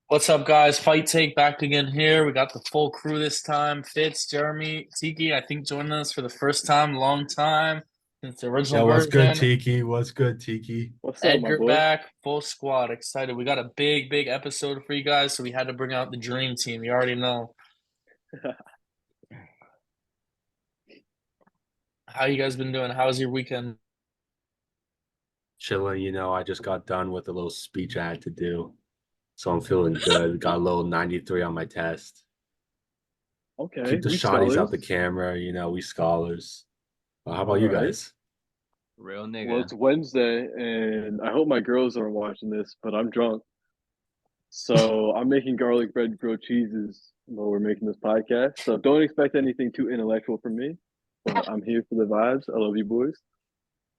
What's up, guys? Fight Take back again here. We got the full crew this time. Fitz, Jeremy, Tiki, I think joining us for the first time, long time since the original Yo, what's good, version. Tiki? What's good, Tiki? What's up, my Edgar boy? back, full squad. Excited. We got a big episode for you guys, so we had to bring out the dream team. You already know. How you guys been doing? How was your weekend? Chilling, I just got done with a little speech I had to do. So I'm feeling good. Got a little 93 on my test. Okay, Keep the we shotties out scholars. the camera, we scholars. How about All you right. guys? Real Well, nigga. it's Wednesday, and I hope my girls aren't watching this, but I'm drunk. So I'm making garlic bread grilled cheeses while we're making this podcast. So don't expect anything too intellectual from me, but I'm here for the vibes. I love you, boys.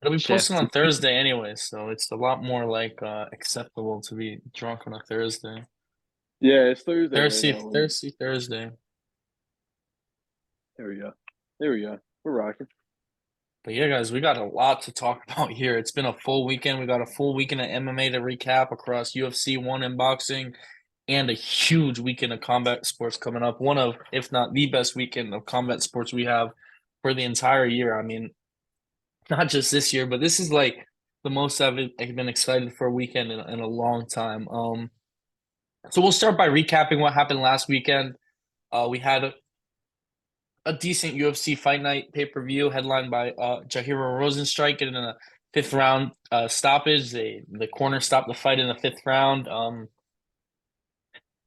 It'll be Chef posted on Tiki. Thursday anyway, so it's a lot more like acceptable to be drunk on a Thursday. Yeah, it's Thursday right Thursday, now. Thursday, Thursday. There we go. There we go. We're rocking. But yeah, guys, we got a lot to talk about here. It's been a full weekend. We got a full weekend of MMA to recap across UFC, one in boxing, and a huge weekend of combat sports coming up. One of, if not the best weekend of combat sports we have for the entire year. I mean, not just this year, but this is like the most I've been excited for a weekend in a long time. So we'll start by recapping what happened last weekend. We had a decent UFC fight night pay-per-view headlined by Jairo Rozenstruik getting a fifth round stoppage. The corner stopped the fight in the fifth round.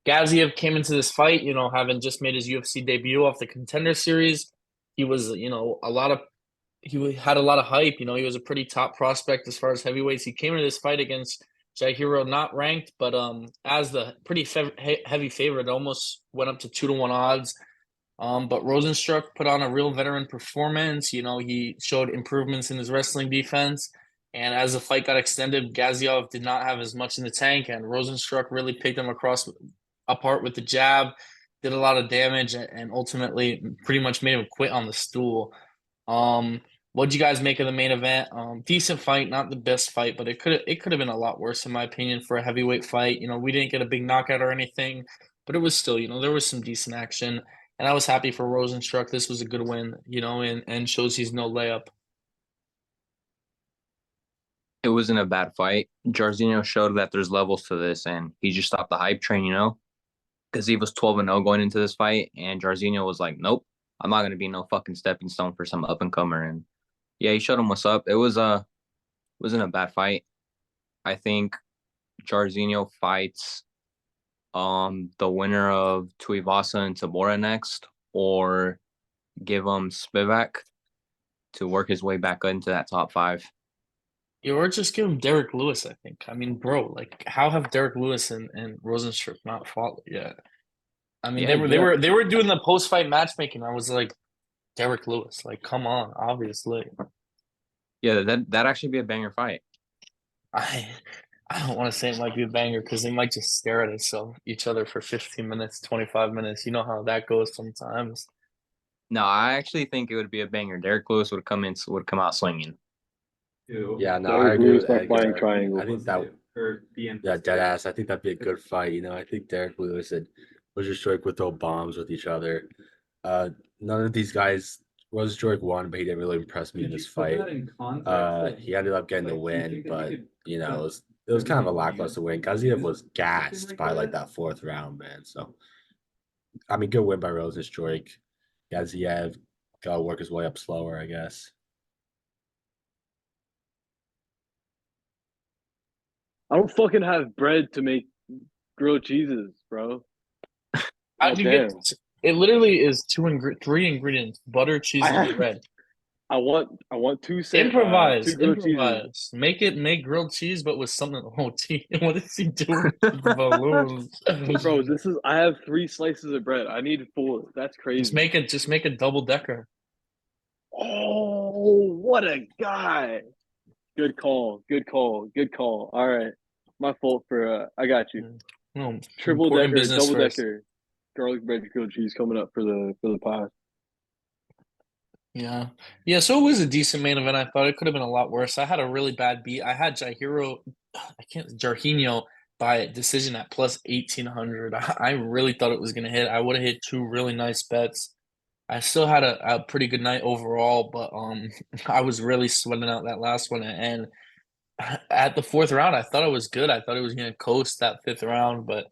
Gaziev came into this fight, having just made his UFC debut off the Contender Series. He was, he had a lot of hype. He was a pretty top prospect as far as heavyweights. He came into this fight against Jairo, not ranked, but as the pretty heavy favorite, almost went up to 2-1 odds. But Rosenstruck put on a real veteran performance. He showed improvements in his wrestling defense. And as the fight got extended, Gaziev did not have as much in the tank, and Rosenstruck really picked him apart with the jab, did a lot of damage, and ultimately pretty much made him quit on the stool. What'd you guys make of the main event? Decent fight, not the best fight, but it could have been a lot worse in my opinion for a heavyweight fight. We didn't get a big knockout or anything, but it was still, there was some decent action. And I was happy for Rosenstruck. This was a good win, and shows he's no layup. It wasn't a bad fight. Jairzinho showed that there's levels to this, and he just stopped the hype train, because he was 12-0 going into this fight, and Jairzinho was like, nope, I'm not going to be no fucking stepping stone for some up-and-comer. And yeah, he showed him what's up. Wasn't a bad fight. I think Jairzinho fights the winner of Tuivasa and Tabora next, or give him Spivak to work his way back into that top five. Or just give him Derek Lewis, I think. I mean, bro, like how have Derek Lewis and Rosenstruck not fought yet? I mean, Yeah, they were doing the post fight matchmaking. I was like, Derek Lewis, like, come on, obviously. yeah, that actually be a banger fight. I I don't want to say it might be a banger because they might just stare at each other for 15 minutes, 25 minutes. You know how that goes sometimes. No, I actually think it would be a banger. Derek Lewis would come out swinging. Yeah, no, I Derek agree Lewis with not flying Edgar. triangle. I think that, yeah, dead ass. I think that'd be a good fight. I think Derek Lewis and Rozenstruik would throw bombs with each other. None of these guys, Rozenstruik won, but he didn't really impress me in this fight. He ended up getting the win, but it was kind of a lackluster win. Gaziev was gassed by like that fourth round, man. So I mean, good win by Rozenstruik. Gaziev got to work his way up slower, I guess. I don't fucking have bread to make grilled cheeses, bro. How'd God you get? damn. It literally is three ingredients: butter, cheese, I and have bread. I want Improvise, two grilled cheeses. improvise. Make grilled cheese, but with something. Oh, what is he doing with the balloons? Bro, I have three slices of bread. I need four. That's Just crazy. make it. Just make a double decker. Oh, what a guy. Good call. Good call. Good call. All right. My fault for I got you. No, Triple important decker, business double first. decker, garlic bread grilled cheese coming up for the pod. Yeah, yeah. So it was a decent main event. I thought it could have been a lot worse. I had a really bad beat. I had Jairo, I can't Jarhinho by decision at plus 1,800. I really thought it was gonna hit. I would have hit two really nice bets. I still had a pretty good night overall, but I was really sweating out that last one. And at the fourth round, I thought it was good. I thought it was gonna coast that fifth round, but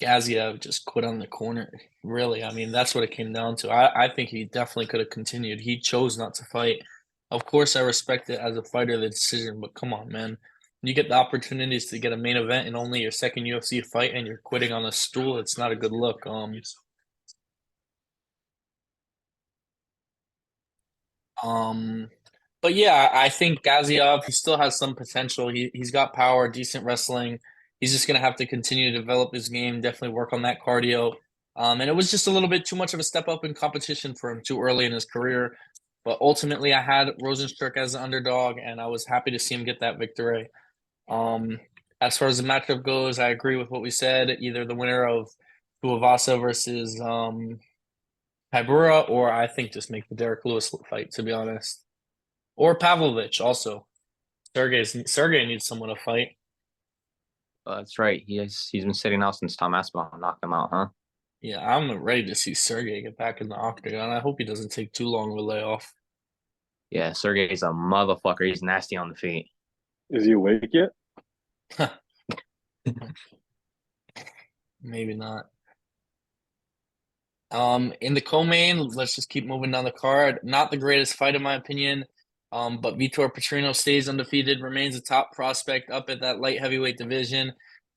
Gaziev just quit on the corner. Really, I mean, that's what it came down to. I think he definitely could have continued. He chose not to fight. Of course, I respect it as a fighter, the decision, but come on, man. You get the opportunities to get a main event in only your second UFC fight and you're quitting on a stool, it's not a good look. Um, but yeah, I think Gaziev, he still has some potential. He's got power, decent wrestling. He's just gonna have to continue to develop his game, definitely work on that cardio. And it was just a little bit too much of a step up in competition for him too early in his career. But ultimately, I had Rosenstruck as the underdog, and I was happy to see him get that victory. Um, as far as the matchup goes, I agree with what we said. Either the winner of Tuivasa versus Hybura, or I think just make the Derek Lewis fight, to be honest. Or Pavlovich also. Sergey needs someone to fight. That's right. He's been sitting out since Tom Aspinall knocked him out, huh? Yeah, I'm ready to see Sergey get back in the octagon. I hope he doesn't take too long of a layoff. Yeah, Sergey's a motherfucker. He's nasty on the feet. Is he awake yet? Maybe not. In the co-main, let's just keep moving down the card. Not the greatest fight in my opinion. But Vitor Petrino stays undefeated, remains a top prospect up at that light heavyweight division,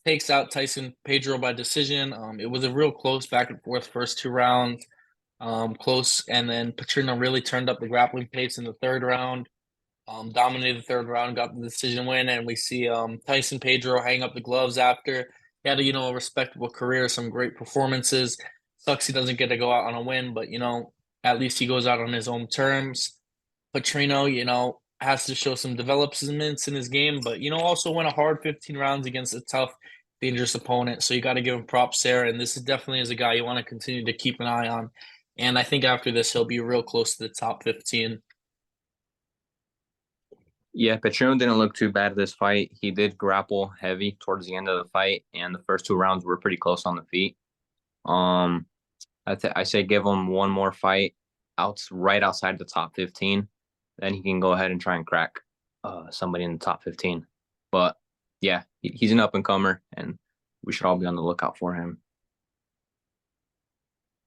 takes out Tyson Pedro by decision. It was a real close back and forth first two rounds. Close, and then Petrino really turned up the grappling pace in the third round. Dominated the third round, got the decision win, and we see Tyson Pedro hang up the gloves after. He had a respectable career, some great performances. Sucks he doesn't get to go out on a win, but at least he goes out on his own terms. Petrino, has to show some developments in his game, but also went a hard 15 rounds against a tough, dangerous opponent. So you got to give him props there. And this is definitely is a guy you want to continue to keep an eye on. And I think after this, he'll be real close to the top 15. Yeah, Petrino didn't look too bad this fight. He did grapple heavy towards the end of the fight, and the first two rounds were pretty close on the feet. I say give him one more fight right outside the top 15. Then he can go ahead and try and crack somebody in the top 15. But yeah, he's an up and comer, and we should all be on the lookout for him.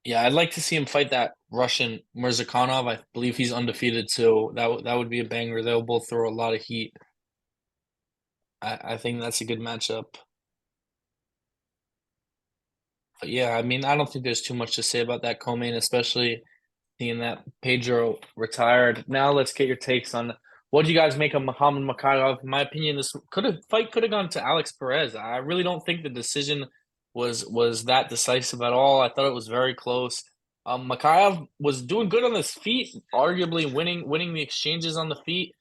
Yeah, I'd like to see him fight that Russian Mirzakhanov. I believe he's undefeated too. That would be a banger. They'll both throw a lot of heat. I think that's a good matchup. But yeah, I mean, I don't think there's too much to say about that co-main, especially seeing that Pedro retired. Now let's get your takes on what do you guys make of Muhammad Mokaev. In my opinion, this could have gone to Alex Perez. I really don't think the decision was that decisive at all. I thought it was very close. Mokaev was doing good on his feet, arguably winning the exchanges on the feet.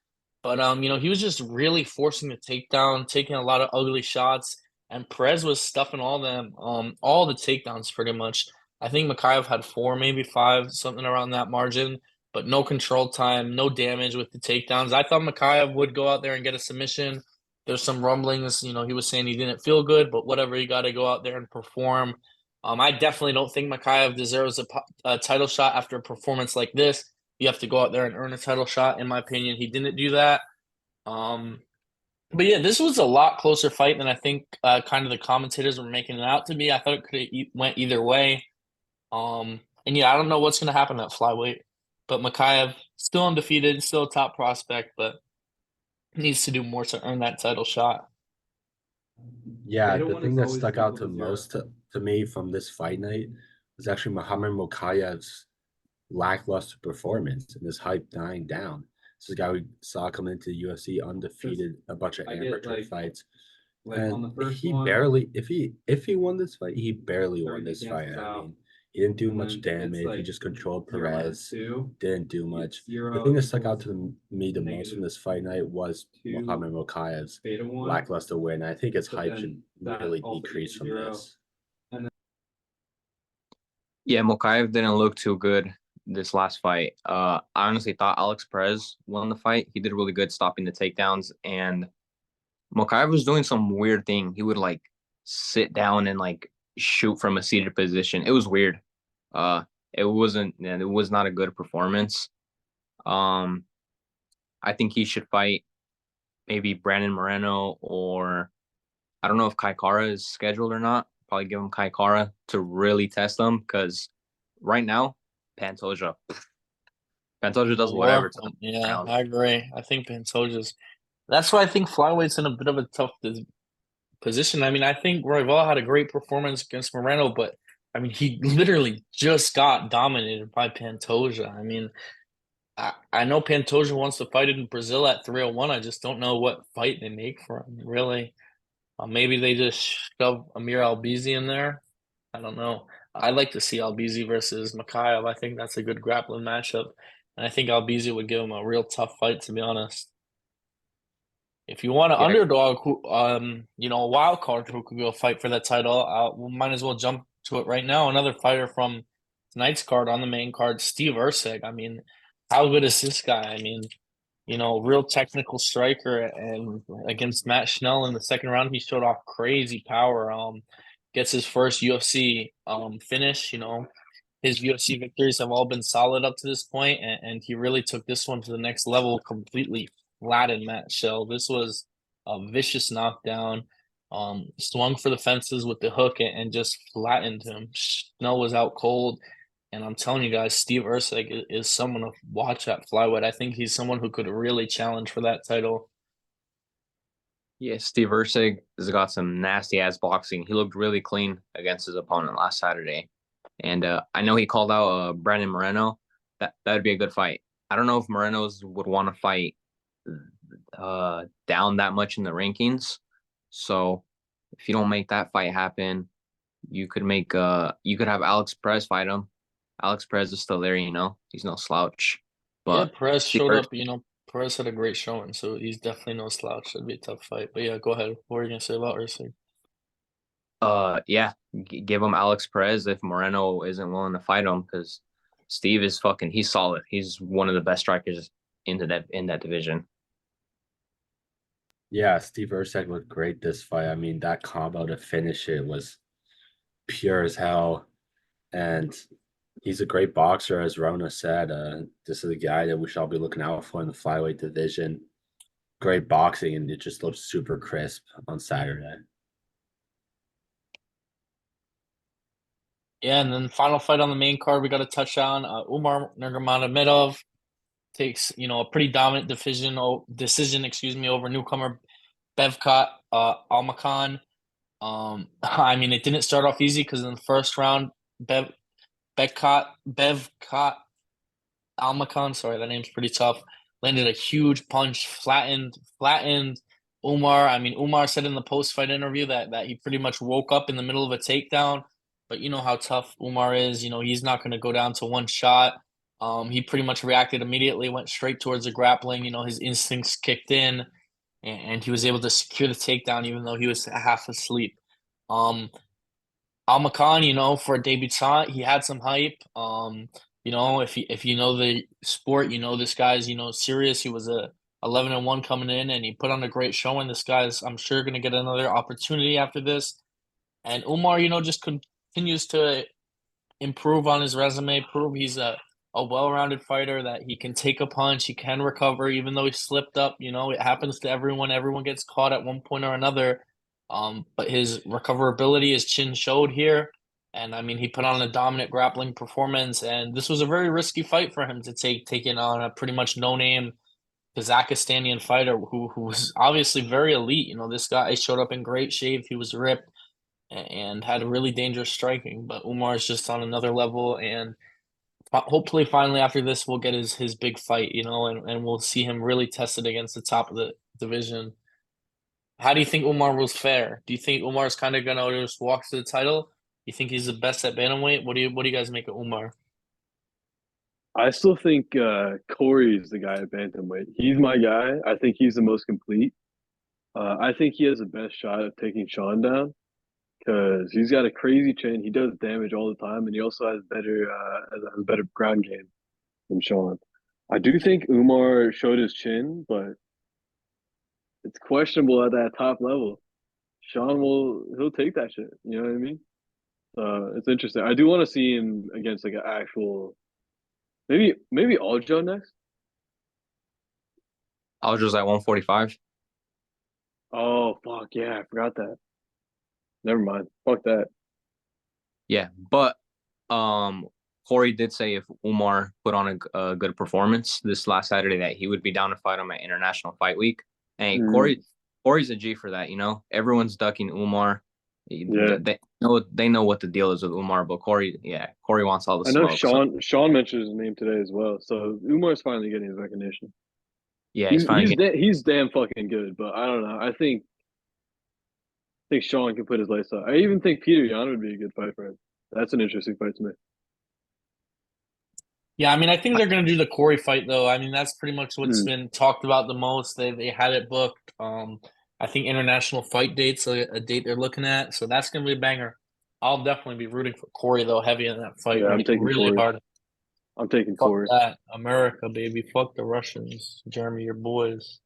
But he was just really forcing the takedown, taking a lot of ugly shots, and Perez was stuffing all the takedowns pretty much. I think Mokaev had 4, maybe 5, something around that margin, but no control time, no damage with the takedowns. I thought Mokaev would go out there and get a submission. There's some rumblings, he was saying he didn't feel good, but whatever, you got to go out there and perform. I definitely don't think Mokaev deserves a title shot after a performance like this. You have to go out there and earn a title shot. In my opinion, he didn't do that. But yeah, this was a lot closer fight than I think kind of the commentators were making it out to be. I thought it could have went either way. And yeah, I don't know what's going to happen at flyweight, but Mokaev still undefeated, still a top prospect, but needs to do more to earn that title shot. Yeah, Beta the one thing is that always stuck out equal to to zero. most to me from this fight night was actually Muhammad Mokaev's lackluster performance and his hype dying down. This is a guy we saw come into the UFC undefeated, a bunch of I get, amateur fights. Like on the And first he one, barely, if he won this fight, he barely won 30 this fight. cancels I out. mean, he didn't do And much then it's damage. He like just controlled 0 minus Perez. 2, Didn't do much. The 0 thing that stuck out equals to me the most from this fight night was 2 Muhammad Mokaev's beta 1. lackluster win. I think his But hype then should that really also decrease equals from 0. this. Yeah, Mokaev didn't look too good this last fight. I honestly thought Alex Perez won the fight. He did really good stopping the takedowns, and Mokaev was doing some weird thing. He would like sit down and like shoot from a seated position. It was weird. It wasn't. It was not a good performance. Um, I think he should fight maybe Brandon Moreno, or I don't know if Kai Kara is scheduled or not. Probably give him Kai Kara to really test him because right now Pantoja does whatever to him Yeah, around. I agree. I think Pantoja's. That's why I think flyweight's in a bit of a tough position. I mean, I think Royval had a great performance against Moreno, but I mean, he literally just got dominated by Pantoja. I mean, I know Pantoja wants to fight in Brazil at 301. I just don't know what fight they make for him, really. Maybe they just shove Amir Albizi in there. I don't know. I'd like to see Albizi versus Mikhail. I think that's a good grappling matchup. And I think Albizi would give him a real tough fight, to be honest. If you want an Yeah, underdog who, a wild card who could go fight for that title, we might as well jump to it right now. Another fighter from tonight's card on the main card, Steve Erceg. I mean, how good is this guy? I mean, real technical striker, and against Matt Schnell in the second round, he showed off crazy power. Gets his first UFC finish. His UFC victories have all been solid up to this point, and he really took this one to the next level, completely flattened Matt Schnell. This was a vicious knockdown. Swung for the fences with the hook and just flattened him. Schnell was out cold. And I'm telling you guys, Steve Erceg is someone to watch at flyweight. I think he's someone who could really challenge for that title. yeah. Steve Erceg has got some nasty ass boxing. He looked really clean against his opponent last Saturday, and I know he called out Brandon Moreno. That would be a good fight. I don't know if Moreno's would want to fight down that much in the rankings. So if you don't make that fight happen, you could have Alex Perez fight him. Alex Perez is still there, he's no slouch. Yeah, But Perez Steve showed Erceg, up. Perez had a great showing, so he's definitely no slouch. It'd be a tough fight. But yeah, go ahead. What are you gonna say about Erceg? yeah, give him Alex Perez if Moreno isn't willing to fight him because Steve is he's solid. He's one of the best strikers in that division. Yeah, Steve Erceg looked great this fight. I mean, that combo to finish it was pure as hell. And he's a great boxer, as Rona said. This is a guy that we shall be looking out for in the flyweight division. Great boxing, and it just looked super crisp on Saturday. Yeah, and then the final fight on the main card we got to touch on. Umar Nurmagomedov takes a pretty dominant decision, over newcomer Bevkat Almakhan. I mean, it didn't start off easy because in the first round, Bevkat Almakhan, sorry, that name's pretty tough, landed a huge punch, flattened Umar. I mean, Umar said in the post-fight interview that he pretty much woke up in the middle of a takedown, but you know how tough Umar is. He's not going to go down to one shot. He pretty much reacted immediately, went straight towards the grappling. His instincts kicked in, and he was able to secure the takedown even though he was half asleep. Almakhan, for a debutant, he had some hype. If you know the sport, this guy's serious. He was a 11-1 coming in, and he put on a great showing. This guy's, I'm sure, going to get another opportunity after this. And Umar, just continues to improve on his resume, prove he's a well-rounded fighter, that he can take a punch, he can recover, even though he slipped up. It happens to everyone. Everyone gets caught at one point or another. But his recoverability, his chin showed here. And I mean, he put on a dominant grappling performance, and this was a very risky fight for him to taking on a pretty much no-name Kazakhstanian fighter who was obviously very elite. This guy showed up in great shape. He was ripped and had really dangerous striking. But Umar is just on another level, and hopefully, finally after this, we'll get his big fight. And we'll see him really tested against the top of the division. How do you think Umar was fair? Do you think Umar's kind of gonna just walk to the title? You think he's the best at bantamweight? What do you guys make of Umar? I still think Corey is the guy at bantamweight. He's my guy. I think he's the most complete. I think he has the best shot at taking Sean down because he's got a crazy chin. He does damage all the time, and he also has better ground game than Sean. I do think Umar showed his chin, but it's questionable at that top level. he'll take that shit. You know what I mean? It's interesting. I do want to see him against like an actual maybe Aljo next. I was just at 145. Oh fuck yeah, I forgot that. Never mind. Fuck that. Yeah, but Corey did say if Umar put on a good performance this last Saturday that he would be down to fight him at International Fight Week. And Mm, Corey's a G for that, you know. Everyone's ducking Umar. yeah. They know what the deal is with Umar, but Corey wants all the I know smoke. So Sean mentioned his name today as well. So Umar's finally getting his recognition. yeah, he's finally He's damn fucking good, but I don't know. I think Sean can put his lace up. I even think Peter Yan would be a good fight for him. That's an interesting fight to me. Yeah, I mean, I think they're going to do the Corey fight though. I mean, that's pretty much what's Mm. been talked about the most. They had it booked. I think international fight dates a date they're looking at, so that's going to be a banger. I'll definitely be rooting for Corey though, heavy in that fight, Yeah, I'm like taking really Corey. hard. I'm taking Fuck Corey. that, America, baby. Fuck the Russians, Jeremy, your boys.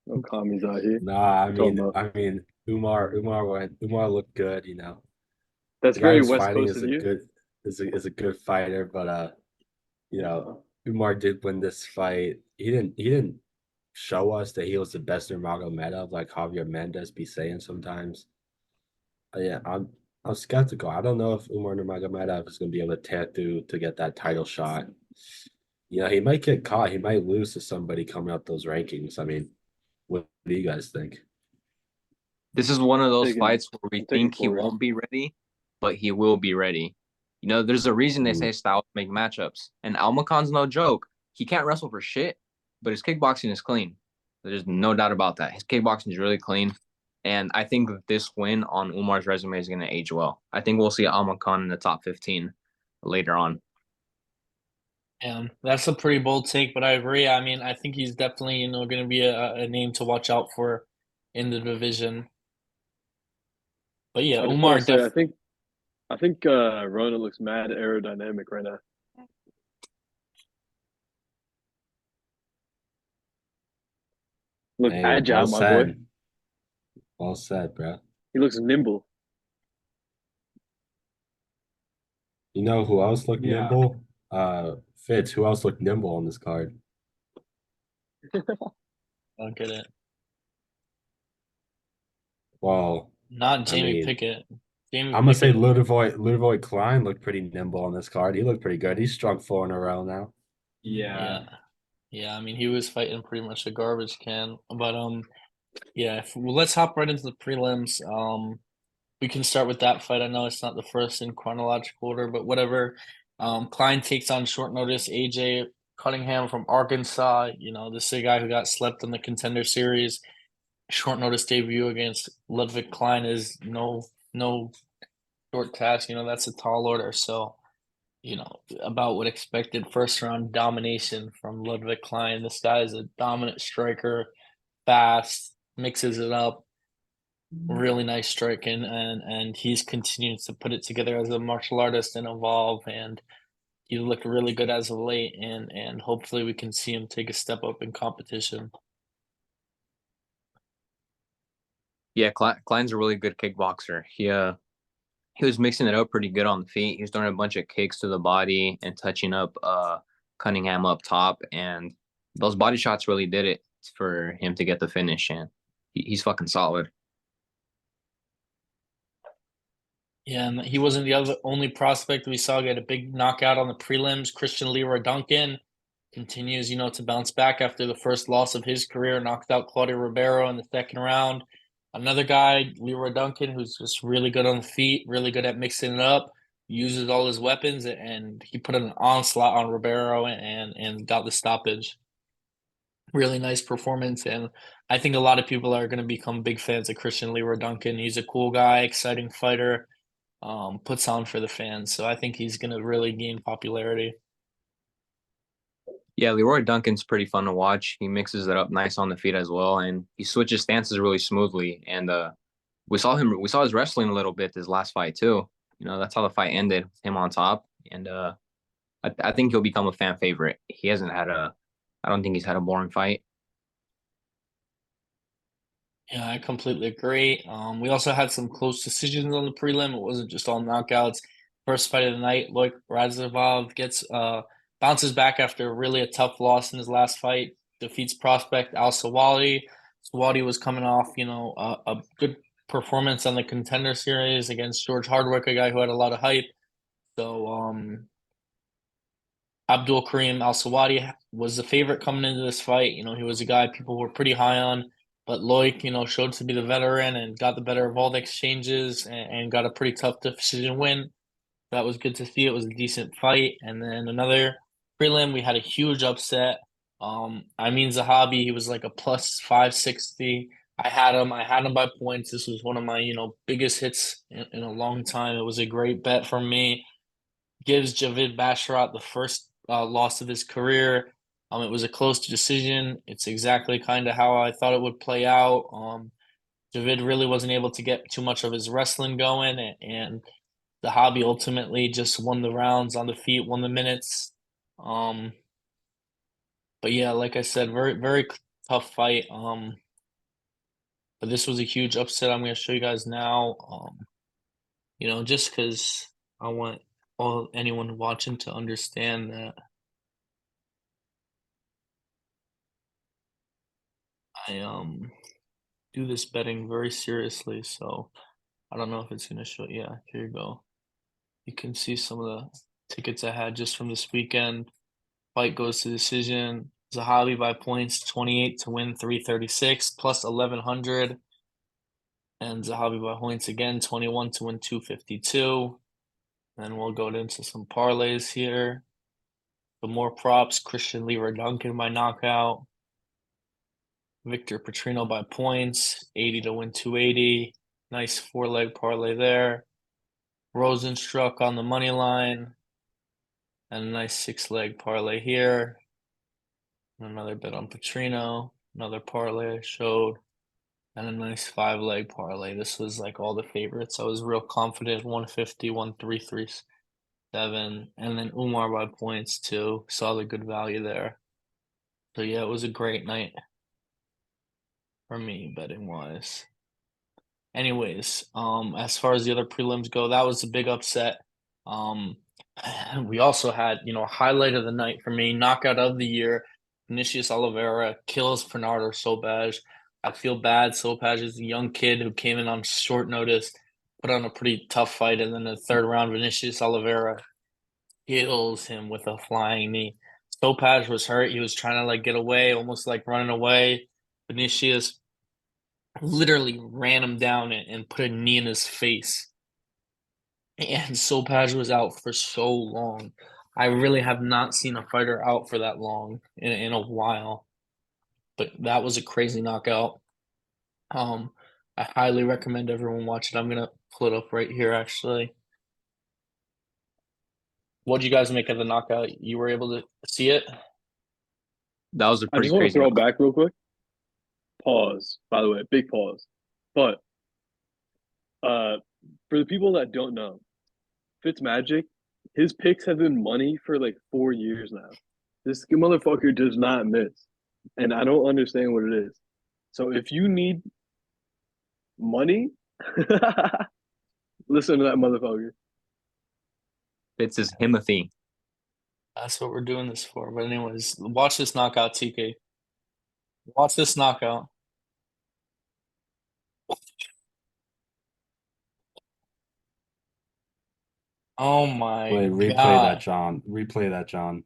No commies out here. Nah, Talking about Umar looked good, you know. that's The guy very who's West fighting Coast is of you. is a good fighter, but you know, Umar did win this fight. He didn't show us that he was the best Nurmagomedov like Javier Mendez be saying sometimes. Yeah, I'm skeptical. I don't know if Umar Nurmagomedov is going to be able to tear through to get that title shot. You know, he might get caught. He might lose to somebody coming up those rankings. I mean, what do you guys think? This is one of those Taking fights where we I'm taking think he Corey. won't be ready, but he will be ready. You know, there's a reason they Mm. say styles make matchups. And Almacon's no joke. He can't wrestle for shit, but his kickboxing is clean. There's no doubt about that. His kickboxing is really clean. And I think that this win on Umar's resume is going to age well. I think we'll see Almacon in the top 15 later on. And that's a pretty bold take, but I agree. I mean, I think he's definitely, going to be a name to watch out for in the division. But yeah, I just want Umar to say def I think Rona looks mad aerodynamic right now. Look Hey, agile, well my boy. said. Well said, bro. He looks nimble. You know who else looked Yeah. nimble? Fitz, who else looked nimble on this card? don't get it. Well, Not I Jamie mean, Pickett. Jamie I'm gonna say Pickett. Ludovoy Klein looked pretty nimble on this card. He looked pretty good. He's struck 4 in a row now. Yeah. Yeah. I mean, he was fighting pretty much a garbage can. But yeah. Well, let's hop right into the prelims. We can start with that fight. I know it's not the first in chronological order, but whatever. Klein takes on short notice AJ Cunningham from Arkansas. This is a guy who got slept in the Contender Series. Short notice debut against Ludwig Klein is no short task. That's a tall order. So, about what expected. First round domination from Ludwig Klein. This guy is a dominant striker, fast, mixes it up, really nice striking, and he's continuing to put it together as a martial artist and evolve. And he looked really good as of late, and hopefully we can see him take a step up in competition. Yeah, Klein's a really good kickboxer. He was mixing it up pretty good on the feet. He was throwing a bunch of kicks to the body and touching up Cunningham up top, and those body shots really did it for him to get the finish. And he's fucking solid. Yeah, and he wasn't the only prospect we saw get a big knockout on the prelims. Christian Leroy Duncan continues, to bounce back after the first loss of his career, knocked out Claudio Ribeiro in the second round. Another guy, Leroy Duncan, who's just really good on the feet, really good at mixing it up, uses all his weapons, and he put an onslaught on Ribeiro and got the stoppage. Really nice performance, and I think a lot of people are going to become big fans of Christian Leroy Duncan. He's a cool guy, exciting fighter, puts on for the fans. So I think he's going to really gain popularity. Yeah, Leroy Duncan's pretty fun to watch. He mixes it up nice on the feet as well, and he switches stances really smoothly. And we saw his wrestling a little bit this last fight too. That's how the fight ended, with him on top. And I think he'll become a fan favorite. I don't think he's had a boring fight. Yeah, I completely agree. We also had some close decisions on the prelim. It wasn't just all knockouts. First fight of the night, Loic Radzhabov gets bounces back after really a tough loss in his last fight, defeats prospect Al Sawadi. Sawadi was coming off, a good performance on the Contender Series against George Hardwick, a guy who had a lot of hype. So Abdul Karim Al Sawadi was the favorite coming into this fight. He was a guy people were pretty high on, but Loic, showed to be the veteran and got the better of all the exchanges and got a pretty tough decision win. That was good to see. It was a decent fight. And then another prelim, we had a huge upset. I mean Zahabi, he was like a plus 560. I had him by points. This was one of my, biggest hits in a long time. It was a great bet for me. Gives Javid Basharat the first loss of his career. It was a close decision. It's exactly kind of how I thought it would play out. Javid really wasn't able to get too much of his wrestling going, and the hobby ultimately just won the rounds on the feet, won the minutes. Um, but yeah, like I said, very very tough fight. But this was a huge upset. I'm going to show you guys now. Just because I want anyone watching to understand that I do this betting very seriously. So I don't know if it's going to show. Yeah, here you go. You can see some of the tickets I had just from this weekend. Fight goes to decision. Zahabi by points, 28 to win, 336 plus 1100. And Zahabi by points again, 21 to win, 252. Then we'll go into some parlays here. Some more props. Christian Lever Duncan by knockout. Victor Petrino by points, 80 to win, 280. Nice four-leg parlay there. Rosenstruck on the money line. And a nice six-leg parlay here. Another bet on Petrino. Another parlay I showed. And a nice five-leg parlay. This was like all the favorites. I was real confident. 150, 1337. And then Umar by points too. Saw the good value there. So yeah, it was a great night for me betting wise. Anyways, as far as the other prelims go, that was a big upset. Um, we also had, highlight of the night for me, knockout of the year, Vinicius Oliveira kills Bernardo Sobaj. I feel bad. Sobaj is a young kid who came in on short notice, put on a pretty tough fight, and then the third round, Vinicius Oliveira kills him with a flying knee. Sobaj was hurt. He was trying to like get away, almost like running away. Vinicius literally ran him down and put a knee in his face. And Sopaj was out for so long. I really have not seen a fighter out for that long in a while. But that was a crazy knockout. Um, I highly recommend everyone watch it. I'm gonna pull it up right here actually. What did you guys make of the knockout? You were able to see it? That was a I pretty just want to crazy throw knockout. back real quick. Pause, by the way, big pause. But uh, for the people that don't know, Fitzmagic, his picks have been money for like 4 years now. This motherfucker does not miss, and I don't understand what it is. So if you need money, listen to that motherfucker. It's his Himothy. That's what we're doing this for. But anyways, watch this knockout, TK. Watch this knockout. Oh my Wait, replay that, God. John. Replay that, John.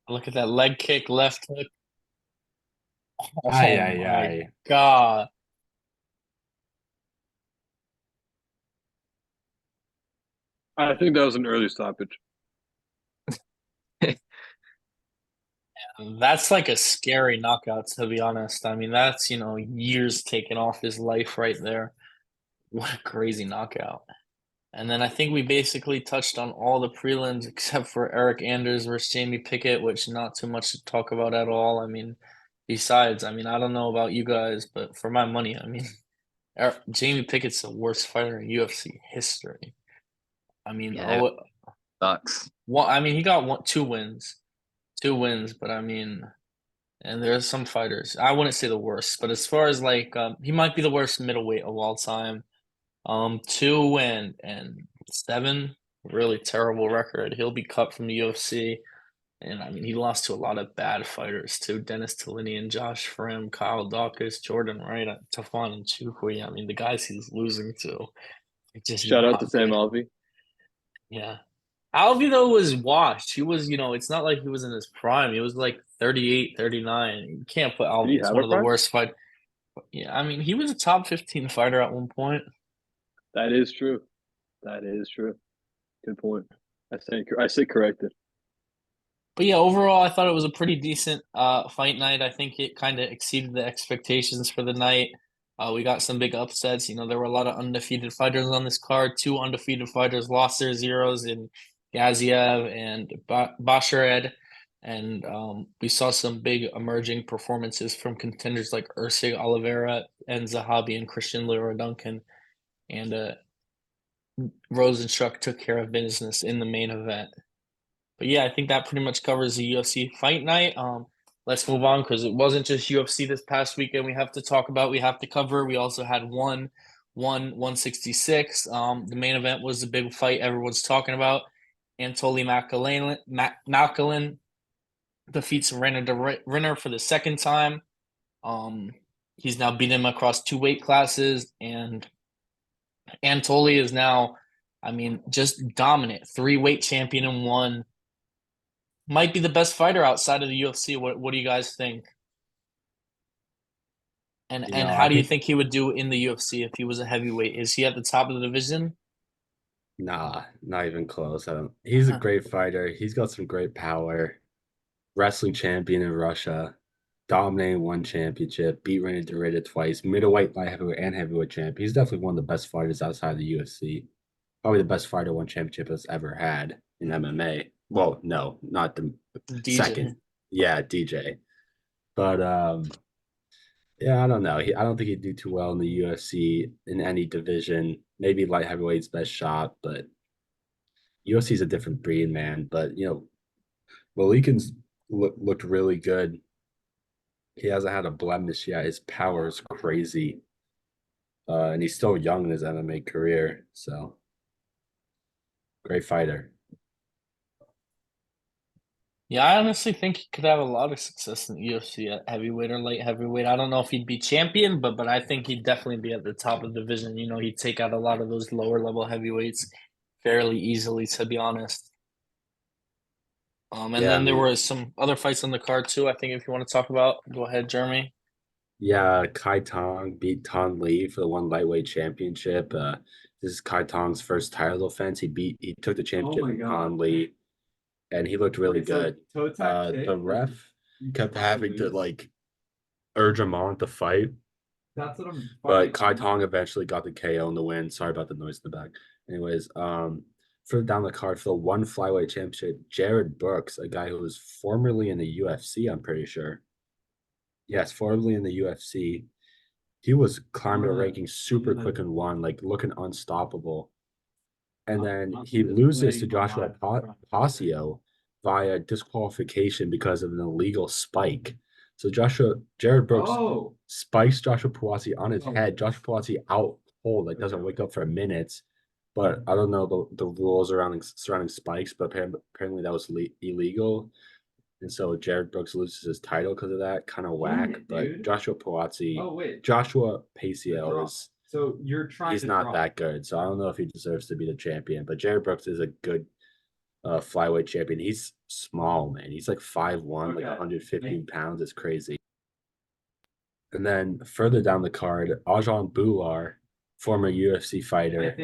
Look at that leg kick, left hook. Ay, Oh ay, my ay. God. I think that was an early stoppage. That's like a scary knockout, to be honest. I mean, that's, years taken off his life right there. What a crazy knockout. And then I think we basically touched on all the prelims except for Eric Anders versus Jamie Pickett, which not too much to talk about at all. I mean, I don't know about you guys, but for my money, Jamie Pickett's the worst fighter in UFC history. I mean, Yeah, that sucks. he got two wins, but I mean, And there's some fighters. I wouldn't say the worst, but as far as like he might be the worst middleweight of all time. 2-7, really terrible record. He'll be cut from the UFC. And I mean, he lost to a lot of bad fighters too. Dennis Tillinian, Josh Frim, Kyle Dawkins, Jordan Wright, Tafon Nchukwi. I mean, the guys he's losing to, it's just Shout out to not Sam good. Alvey. Yeah. Alvey, though, was washed. He was, it's not like he was in his prime. He was like 38, 39. You can't put Did Alvey he as have one a of the prime? worst fight. Yeah, I mean, he was a top 15 fighter at one point. That is true. That is true. Good point. I say corrected. But yeah, overall, I thought it was a pretty decent fight night. I think it kind of exceeded the expectations for the night. We got some big upsets. There were a lot of undefeated fighters on this card. Two undefeated fighters lost their zeros in Gaziev and Bashared. And we saw some big emerging performances from contenders like Ursig Oliveira and Zahabi and Christian Leroy Duncan. And Rosenstruck took care of business in the main event. But yeah, I think that pretty much covers the UFC fight night. Let's move on because it wasn't just UFC this past weekend. We have to talk about. We have to cover. We also had 166. The main event was the big fight everyone's talking about. Anatoly Malkolin defeats Reiner de Rinner for the second time. He's now beaten him across two weight classes, and Anatoly is now, I mean, just dominant. 3-weight champion in one. Might be the best fighter outside of the UFC. What do you guys think? And how I do you think think he would do in the UFC if he was a heavyweight? Is he at the top of the division? nah, not even close. He's a great fighter. He's got some great power. Wrestling champion in Russia, dominating one championship, beat Reina Dorita twice, middleweight, light heavyweight, and heavyweight champ. He's definitely one of the best fighters outside of the UFC. Probably the best fighter one championship has ever had in MMA. Well, no, not the DJ. second. Yeah, DJ. But yeah, I don't know. I don't think he'd do too well in the UFC in any division. Maybe light heavyweight's best shot, but UFC is a different breed, man. But Malikin's looked really good. He hasn't had a blemish yet. His power is crazy. And he's still young in his MMA career. So great fighter. Yeah, I honestly think he could have a lot of success in the UFC at heavyweight or light heavyweight. I don't know if he'd be champion, but I think he'd definitely be at the top of the division. He'd take out a lot of those lower level heavyweights fairly easily, to be honest. And Yeah, then there were some other fights on the card too. I think if you want to talk about, go ahead, Jeremy. Yeah, Kai Tong beat Ton Lee for the one lightweight championship. This is Kai Tong's first title defense. He took the championship from Ton Lee, and he looked really good. The ref kept having to urge him on to fight. That's what I'm. But Kai Tong eventually got the KO in the win. Sorry about the noise in the back. Anyways, further down the card for the one flyweight championship, Jared Brooks, a guy who was formerly in the UFC, I'm pretty sure. Yes, formerly in the UFC. He was climbing the rankings super quick and one, looking unstoppable. And then he loses to Joshua Pasio via disqualification because of an illegal spike. So Jared Brooks spikes Joshua Puasi on his head. Joshua Puasi out cold, doesn't wake up for minutes. But I don't know the rules surrounding spikes, but apparently that was illegal. And so Jared Brooks loses his title because of that. Kind of whack. But Joshua Puasi, Joshua Pasio is. So you're trying. He's not that good, so I don't know if he deserves to be the champion. But Jared Brooks is a good flyweight champion. He's small, man. He's 5'1", 115 pounds. It's crazy. And then further down the card, Ajan Bular, former UFC fighter,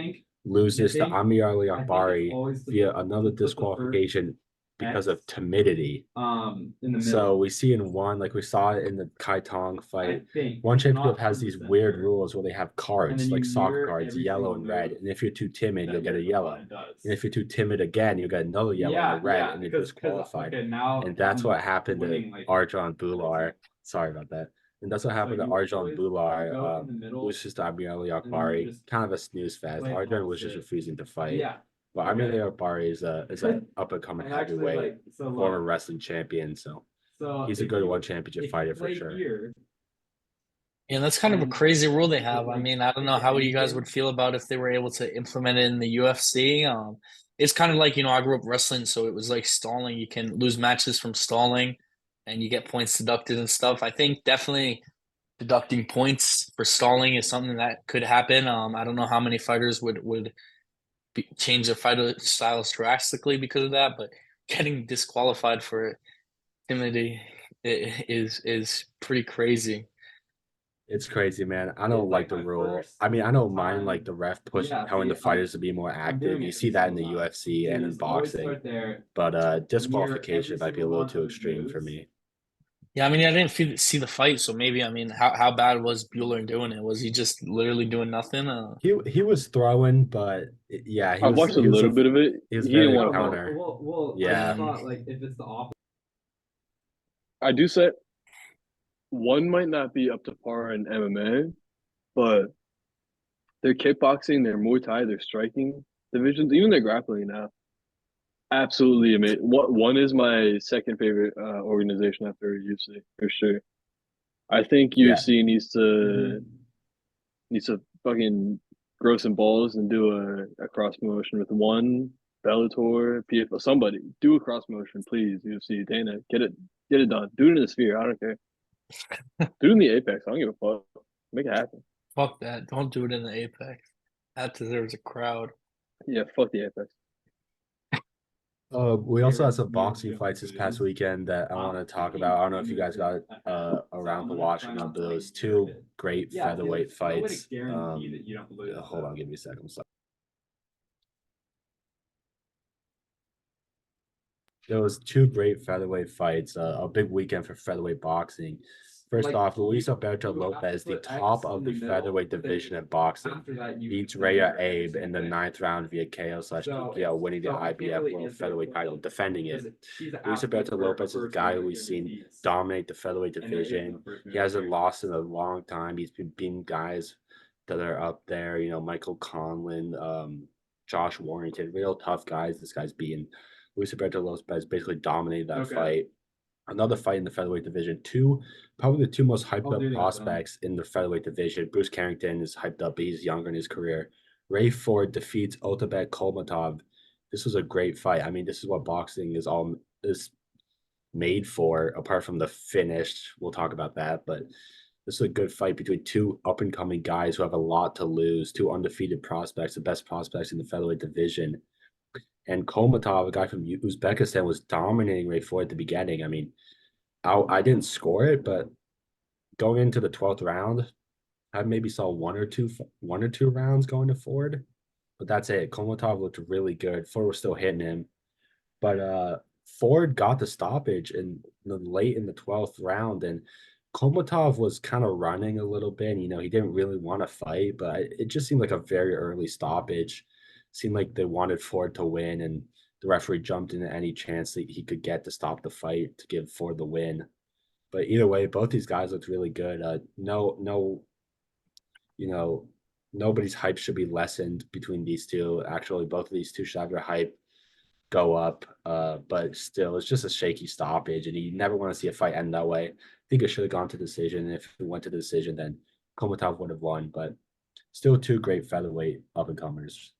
loses to Amir Ali Akbari via another disqualification because of timidity. In the middle. So we see in one, we saw it in the Kai Tong fight, one championship has these weird rules where they have cards, soccer cards, yellow and red. And if you're too timid, you'll get a yellow. And if you're too timid again, you'll get another yellow and a red, and you're disqualified. And that's what happened to Arjan Bular. Sorry about that. And that's what happened to Arjan Bular. Loses to Amir Ali Akbari. Kind of a snooze fest. Arjan was just refusing to fight. But Amir Ali Akbari is an up and coming heavyweight, former wrestling champion. So So He's a if good you- one championship if you fighter for play sure. here, Yeah, that's kind of a And crazy rule they is it, have. I like, mean, I don't know is it how you guys anything? would feel about if they were able to implement it in the UFC. It's kind of like, I grew up wrestling, so it was like stalling. You can lose matches from stalling and you get points deducted and stuff. I think definitely deducting points for stalling is something that could happen. I don't know how many fighters would change their fighter styles drastically because of that, but getting disqualified for timidity is pretty crazy. It's crazy, man. I It's don't like like the my rule. first I mean, I don't mind like time. the ref Yeah, telling the see, fighters to be more I'm active. doing You it see this that in whole the time. UFC and in Just always boxing, start there. but Near disqualification every might be a single little one too of his extreme for moves. me. Yeah, I mean, I didn't see the fight, so maybe, I mean, how bad was Bueller doing it? Was he just literally doing nothing? He was throwing, but yeah, I watched a little bit of it. he was He didn't very want to fight. counter. Well, I Yeah. just thought like if it's the opposite. I do say one might not be up to par in MMA, but their kickboxing, their Muay Thai, their striking divisions, even their grappling now, absolutely amazing. One is my second favorite organization after UFC for sure. I think Yeah. UFC needs to fucking grow some balls and do a cross promotion with one Bellator, PFL, somebody do a cross promotion, please. UFC, Dana, get it done. Do it in the Sphere. I don't care. Do it in the Apex. I don't give a fuck. Make it happen. Fuck that. Don't do it in the Apex. That deserves a crowd. Yeah, fuck the Apex. We also had some New boxing fights this past weekend that I want to talk about. I don't know if you guys got around to watching them, but those two great featherweight fights. Hold on, give me a second. Sorry. There was two great featherweight fights. A big weekend for featherweight boxing. First off, Luis Alberto Lopez, the top of the featherweight division at boxing, beats Rhea Abe in the 9th round via KO/TKO, winning the IBF World Featherweight title, defending it. Luis Alberto Lopez is a guy who we've seen dominate the featherweight division. He hasn't lost in a long time. He's been beating guys that are up there, Michael Conlon, Josh Warrington, real tough guys. This guy's beating. Luis Alberto Lopez basically dominated that fight. Another fight in the featherweight division. Probably the two most hyped up prospects in the featherweight division. Bruce Carrington is hyped up, but he's younger in his career. Ray Ford defeats Otabek Kolmatov. This was a great fight. I mean, this is what boxing is made for, apart from the finish. We'll talk about that, but this is a good fight between two up and coming guys who have a lot to lose, two undefeated prospects, the best prospects in the featherweight division. And Kolmatov, a guy from Uzbekistan, was dominating Ray Ford at the beginning. I mean, I didn't score it, but going into the 12th round, I maybe saw one or two rounds going to Ford, but that's it. Kolmatov looked really good. Ford was still hitting him, but Ford got the stoppage late in the 12th round, and Kolmatov was kind of running a little bit. He didn't really want to fight, but it just seemed like a very early stoppage. Seemed like they wanted Ford to win, and the referee jumped into any chance that he could get to stop the fight to give Ford the win. But either way, both these guys looked really good. Nobody's hype should be lessened between these two. Actually, both of these two should have their hype go up. But still, it's just a shaky stoppage, and you never want to see a fight end that way. I think it should have gone to decision. If it went to decision, then Kolmatov would have won. But still, two great featherweight up and comers.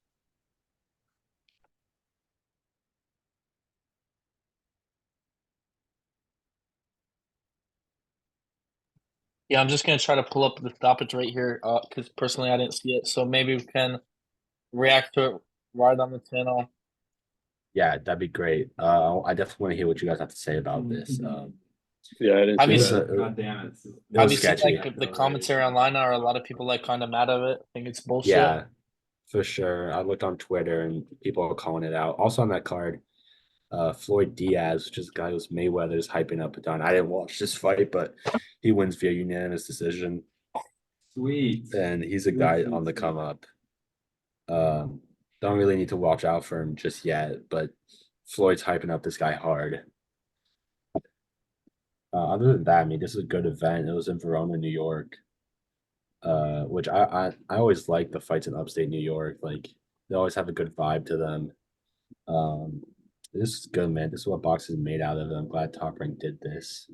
Yeah, I'm just gonna try to pull up the stoppage right here, because personally I didn't see it. So maybe we can react to it right on the channel. Yeah, that'd be great. I definitely want to hear what you guys have to say about this. Yeah, I didn't see Obviously- that. God damn it. It was Obviously, sketchy. like the commentary online are a lot of people like kind of mad of it. I think it's bullshit. Yeah, for sure. I looked on Twitter and people are calling it out. Also on that card, Floyd Diaz, which is a guy who's Mayweather's hyping up a ton. I didn't watch this fight, but he wins via unanimous decision, Sweet. and he's a guy on the come up. Don't really need to watch out for him just yet, but Floyd's hyping up this guy hard. Other than that, I mean, this is a good event. It was in Verona, New York, which I always like the fights in upstate New York. Like they always have a good vibe to them. This is good, man. This is what boxing is made out of. I'm glad Top Rank did this.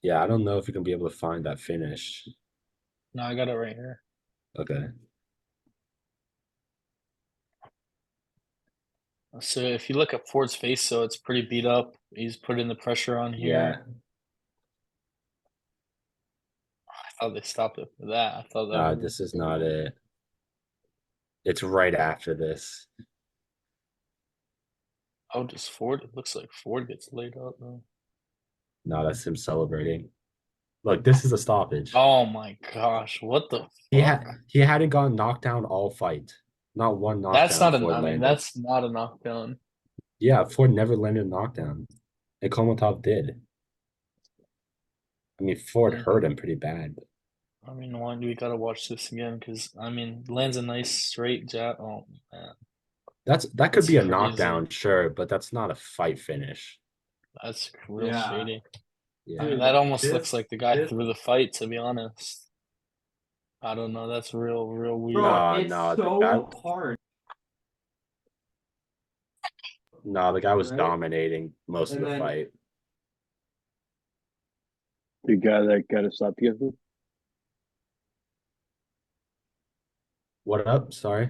Yeah, I don't know if you can be able to find that finish. No, I got it right here. Okay. So if you look at Ford's face, so it's pretty beat up. He's putting the pressure on here. Yeah. I thought they stopped it for that. I thought that was This is not it. It's right after this. Oh, does Ford? It looks like Ford gets laid out though. No, that's him celebrating. Look, this is a stoppage. Oh my gosh, what the He fuck? he hadn't gotten knocked down all fight. Not one knockdown. That's not Ford I mean, landed. that's not a knockdown. Yeah, Ford never landed a knockdown. And Komotov did. I mean, Ford hurt him pretty bad. I mean, we gotta watch this again because I mean, lands a nice straight jab. Oh man, That could That's be a crazy. knockdown, sure, but that's not a fight finish. that's real Yeah. shady. Yeah. I mean, Dude, that almost this- looks like the guy this- threw the fight. To be honest, I don't know. That's real weird. Bro, No, it's no, the so guy- hard. No, the guy was Right? dominating most And of the then- fight. The guy that got a stop together. What up? Sorry.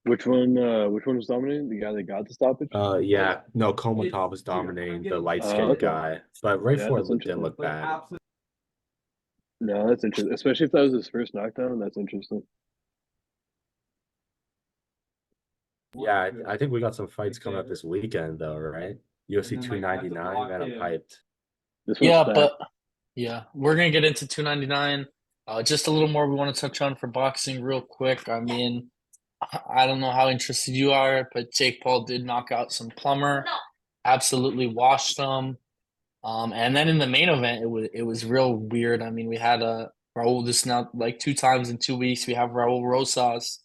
Which one was dominating? The guy that got the stoppage? Yeah, no, Komotov It's- was dude, I'm dominating the getting- light skinned okay. guy, but Ray Yeah, Ford that's didn't interesting. look Like, bad. absolutely. No, that's interesting. Especially if that was his first knockdown. That's interesting. Yeah, I think we got some fights coming up this weekend, though, right? UFC And then, like, at the 299, man, I'm block, hyped. This one's Yeah, stacked. but yeah, we're gonna get into 299. Just a little more we want to touch on for boxing real quick. I mean, I don't know how interested you are, but Jake Paul did knock out some plumber, absolutely washed them. And then in the main event, it was real weird. I mean, we had Raul this now like 2 times in 2 weeks. We have Raul Rosas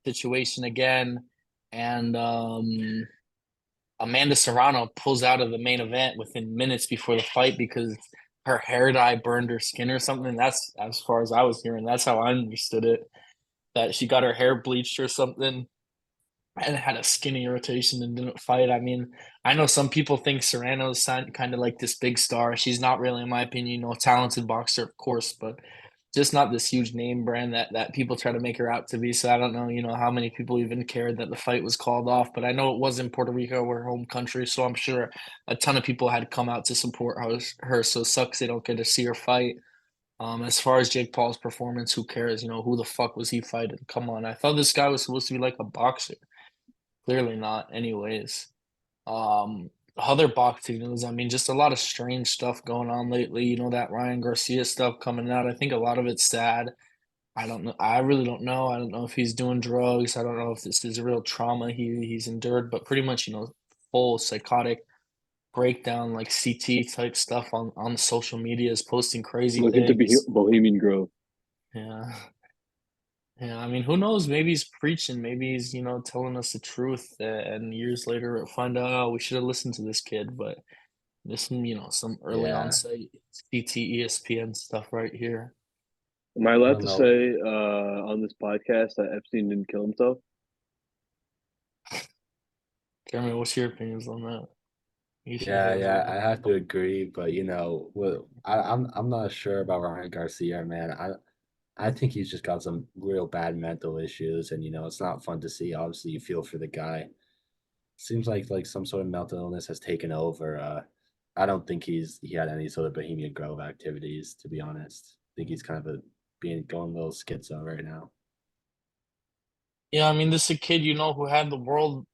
situation again, and Amanda Serrano pulls out of the main event within minutes before the fight because her hair dye burned her skin or something. That's as far as I was hearing. That's how I understood it. That she got her hair bleached or something and had a skin irritation and didn't fight. I mean, I know some people think Serrano's kind of like this big star. She's not really, in my opinion, a talented boxer, of course, but just not this huge name brand that people try to make her out to be. So I don't know, how many people even cared that the fight was called off. But I know it was in Puerto Rico, her home country, so I'm sure a ton of people had come out to support her. So it sucks they don't get to see her fight. As far as Jake Paul's performance, who cares? Who the fuck was he fighting? Come on, I thought this guy was supposed to be like a boxer. Clearly not, anyways. Other boxing news, I mean, just a lot of strange stuff going on lately. That Ryan Garcia stuff coming out. I think a lot of it's sad. I don't know. I really don't know. I don't know if he's doing drugs. I don't know if this is a real trauma he's endured, but pretty much, full psychotic breakdown, like CT type stuff on the social media is posting crazy Looking to be things. Bohemian Grove. Yeah. Yeah, I mean, who knows? Maybe he's preaching. Maybe he's, telling us the truth. And years later, we'll find out, oh, we should have listened to this kid. But this, some early Yeah. onset CT ESPN stuff right here. Am I allowed don't to know. say on this podcast that Epstein didn't kill himself? Jeremy, what's your opinions on that? You should Yeah, have yeah, it. I have to agree, but I'm not sure about Ryan Garcia, man. I think he's just got some real bad mental issues, and it's not fun to see. Obviously, you feel for the guy. Seems like some sort of mental illness has taken over. I don't think he had any sort of Bohemian Grove activities, to be honest. I think he's kind of going a little schizo right now. Yeah, I mean, this is a kid, who had the world,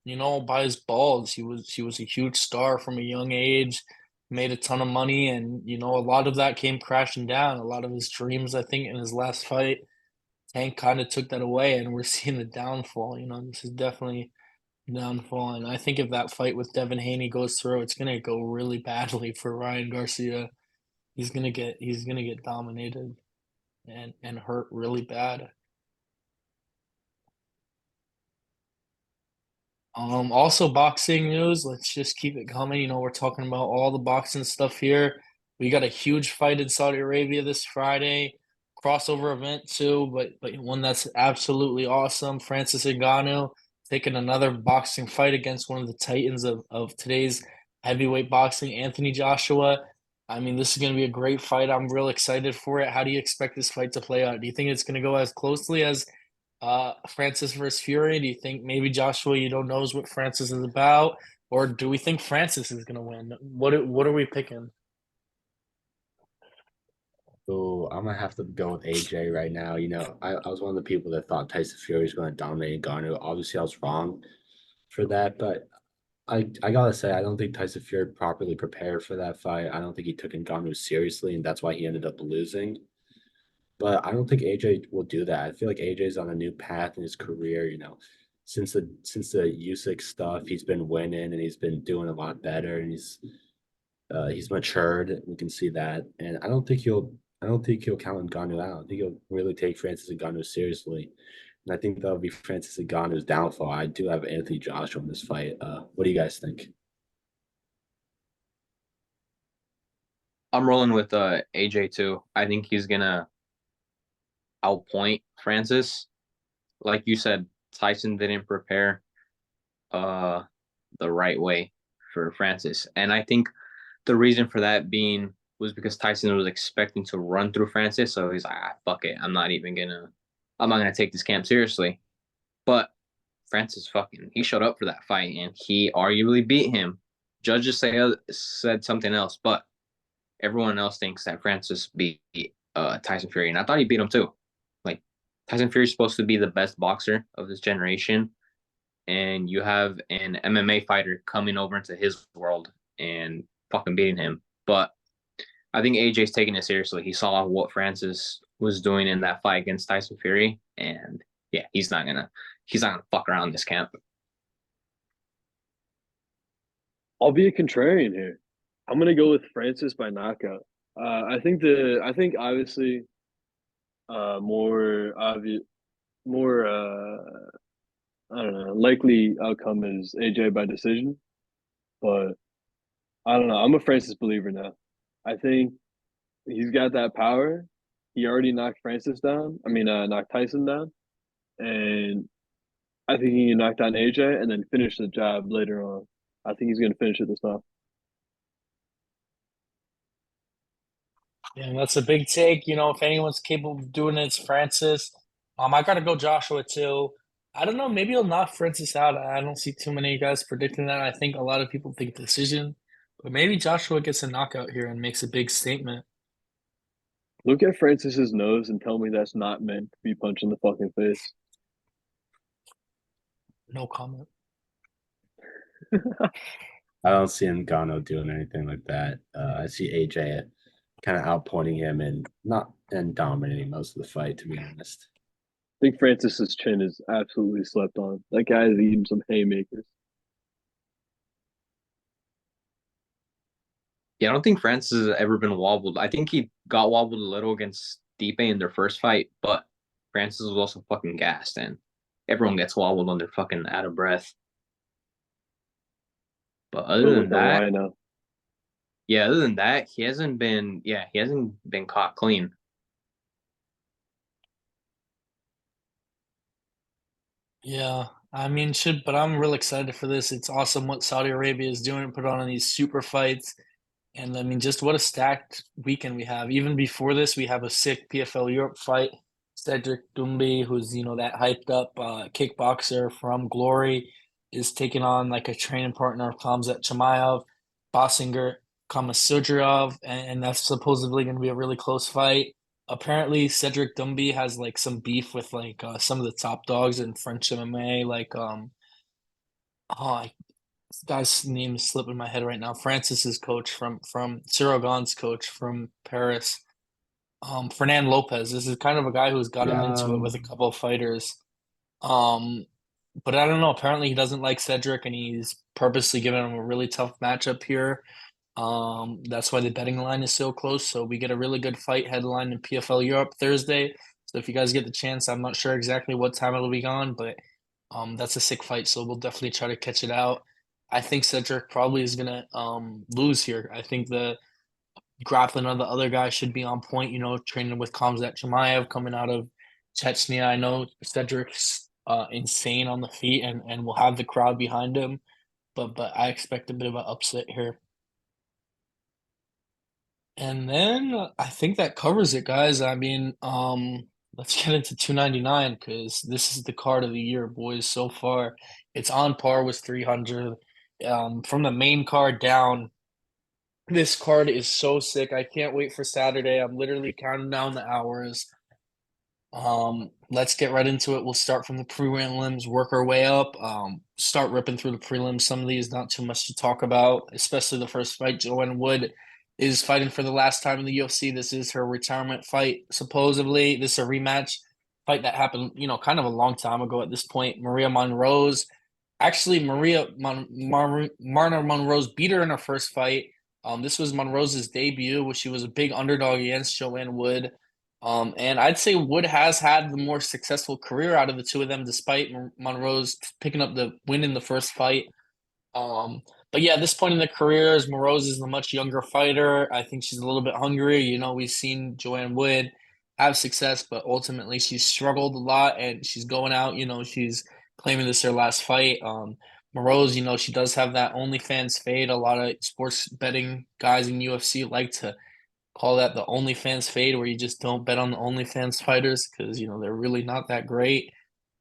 by his balls. He was a huge star from a young age, made a ton of money, and a lot of that came crashing down. A lot of his dreams, I think, in his last fight, Tank kind of took that away, and we're seeing the downfall. This is definitely downfall, and I think if that fight with Devin Haney goes through, it's gonna go really badly for Ryan Garcia. He's gonna get dominated and hurt really bad. Also boxing news, let's just keep it coming. We're talking about all the boxing stuff here. We got a huge fight in Saudi Arabia this Friday. crossover event too, but one that's absolutely awesome. Francis Ngannou taking another boxing fight against one of the titans of today's heavyweight boxing, Anthony Joshua. I mean, this is going to be a great fight. I'm real excited for it. How do you expect this fight to play out? Do you think it's going to go as closely as Francis versus Fury? Do you think maybe Joshua, you don't knows what Francis is about, or do we think Francis is going to win? What are we picking? So I'm gonna have to go with AJ right now. I was one of the people that thought Tyson Fury was going to dominate Ngannou. Obviously, I was wrong for that, but I gotta say I don't think Tyson Fury properly prepared for that fight. I don't think he took Ngannou seriously, and that's why he ended up losing. But I don't think AJ will do that. I feel like AJ's on a new path in his career. Since the Usyk stuff, he's been winning and he's been doing a lot better, and he's matured. We can see that, and I don't think he'll count Ngannou out. I think he'll really take Francis Ngannou seriously, and I think that'll be Francis Ngannou's downfall. I do have Anthony Joshua in this fight. What do you guys think? I'm rolling with AJ too. I think he's gonna outpoint Francis. Like you said, Tyson didn't prepare the right way for Francis. And I think the reason for that being was because Tyson was expecting to run through Francis. So he's like, fuck it. I'm not gonna take this camp seriously. But Francis he showed up for that fight and he arguably beat him. Judges said something else, but everyone else thinks that Francis beat Tyson Fury. And I thought he beat him too. Like, Tyson Fury is supposed to be the best boxer of this generation. And you have an MMA fighter coming over into his world and fucking beating him. But I think AJ's taking it seriously. He saw what Francis was doing in that fight against Tyson Fury, and yeah, he's not gonna fuck around this camp. I'll be a contrarian here. I'm gonna go with Francis by knockout. I think obviously, more obvious, more I don't know, likely outcome is AJ by decision, but I don't know. I'm a Francis believer now. I think he's got that power. He already knocked Francis down. I mean, knocked Tyson down, and I think he can knock down AJ and then finish the job later on. I think he's going to finish it this time. Yeah, that's a big take. If anyone's capable of doing it, it's Francis. I gotta go Joshua too. I don't know. Maybe he'll knock Francis out. I don't see too many guys predicting that. I think a lot of people think decision, but maybe Joshua gets a knockout here and makes a big statement. Look at Francis's nose and tell me that's not meant to be punched in the fucking face. No comment. I don't see Ngannou doing anything like that. I see AJ kind of outpointing him and dominating most of the fight, to be honest. I think Francis's chin is absolutely slept on. That guy is eating some haymakers. Yeah, I don't think Francis has ever been wobbled. I think he got wobbled a little against Stipe in their first fight, but Francis was also fucking gassed, and everyone gets wobbled when they're fucking out of breath. But other than that, he hasn't been caught clean. Yeah, I mean, but I'm real excited for this. It's awesome what Saudi Arabia is doing, put on these super fights. And I mean, just what a stacked weekend we have. Even before this, we have a sick PFL Europe fight. Cedric Doumbé, who's, that hyped up kickboxer from Glory, is taking on like a training partner of Khamzat Chimaev, Bosinger Kamasudrov, and that's supposedly going to be a really close fight. Apparently, Cedric Doumbé has like some beef with like some of the top dogs in French MMA, like this guy's name is slipping my head right now. Francis's coach from Cyril Gane's coach from Paris, Fernan Lopez. This is kind of a guy who's gotten into it with a couple of fighters. But I don't know. Apparently, he doesn't like Cedric, and he's purposely giving him a really tough matchup here. That's why the betting line is so close. So we get a really good fight headline in PFL Europe Thursday. So if you guys get the chance, I'm not sure exactly what time it'll be on, but that's a sick fight. So we'll definitely try to catch it out. I think Cedric probably is gonna lose here. I think the grappling of the other guy should be on point. You know, training with Khamzat Chimaev coming out of Chechnya. I know Cedric's insane on the feet and will have the crowd behind him, but I expect a bit of an upset here. And then I think that covers it, guys. I mean, let's get into 299 because this is the card of the year, boys. So far, it's on par with 300. From the main card down, this card is so sick. I can't wait for Saturday. I'm literally counting down the hours. Let's get right into it. We'll start from the prelims, work our way up. Start ripping through the prelims. Some of these not too much to talk about, especially the first fight. Joanne Wood is fighting for the last time in the UFC. This is her retirement fight, supposedly. This is a rematch fight that happened, you know, kind of a long time ago at this point. Maria Monroe's actually Marna Monroe's beat her in her first fight. This was Monroe's debut, which she was a big underdog against Joanne Wood. And I'd say Wood has had the more successful career out of the two of them, despite Monroe's picking up the win in the first fight. But yeah, at this point in the careers, Monroe's is a much younger fighter. I think she's a little bit hungrier. You know, we've seen Joanne Wood have success, but ultimately she's struggled a lot and she's going out, you know, she's claiming this her last fight. Monroe's, you know, she does have that OnlyFans fade. A lot of sports betting guys in UFC like to call that the OnlyFans fade, where you just don't bet on the OnlyFans fighters because, you know, they're really not that great.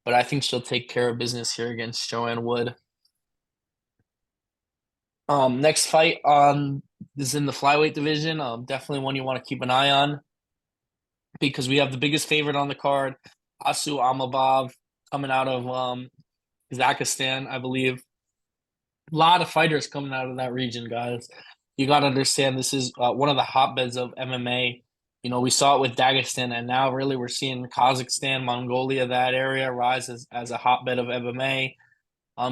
But I think she'll take care of business here against Joanne Wood. Next fight is in the flyweight division. Definitely one you want to keep an eye on because we have the biggest favorite on the card, Asu Amabov, coming out of Kazakhstan, I believe. A lot of fighters coming out of that region, guys. You got to understand this is one of the hotbeds of MMA. You know, we saw it with Dagestan, and now really we're seeing Kazakhstan, Mongolia, that area rise as a hotbed of MMA.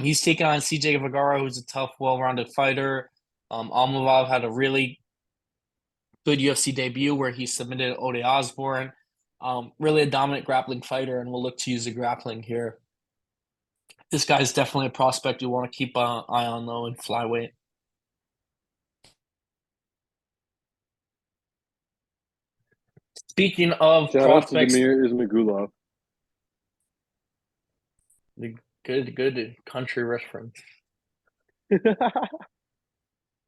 He's taking on CJ Vergara, who's a tough, well-rounded fighter. Almavov had a really good UFC debut where he submitted Ode Osborne. Really a dominant grappling fighter, and we'll look to use the grappling here. This guy's definitely a prospect you want to keep an eye on, though, in flyweight. Speaking of Shout out to prospects, Demir Ismagulov. the good country reference.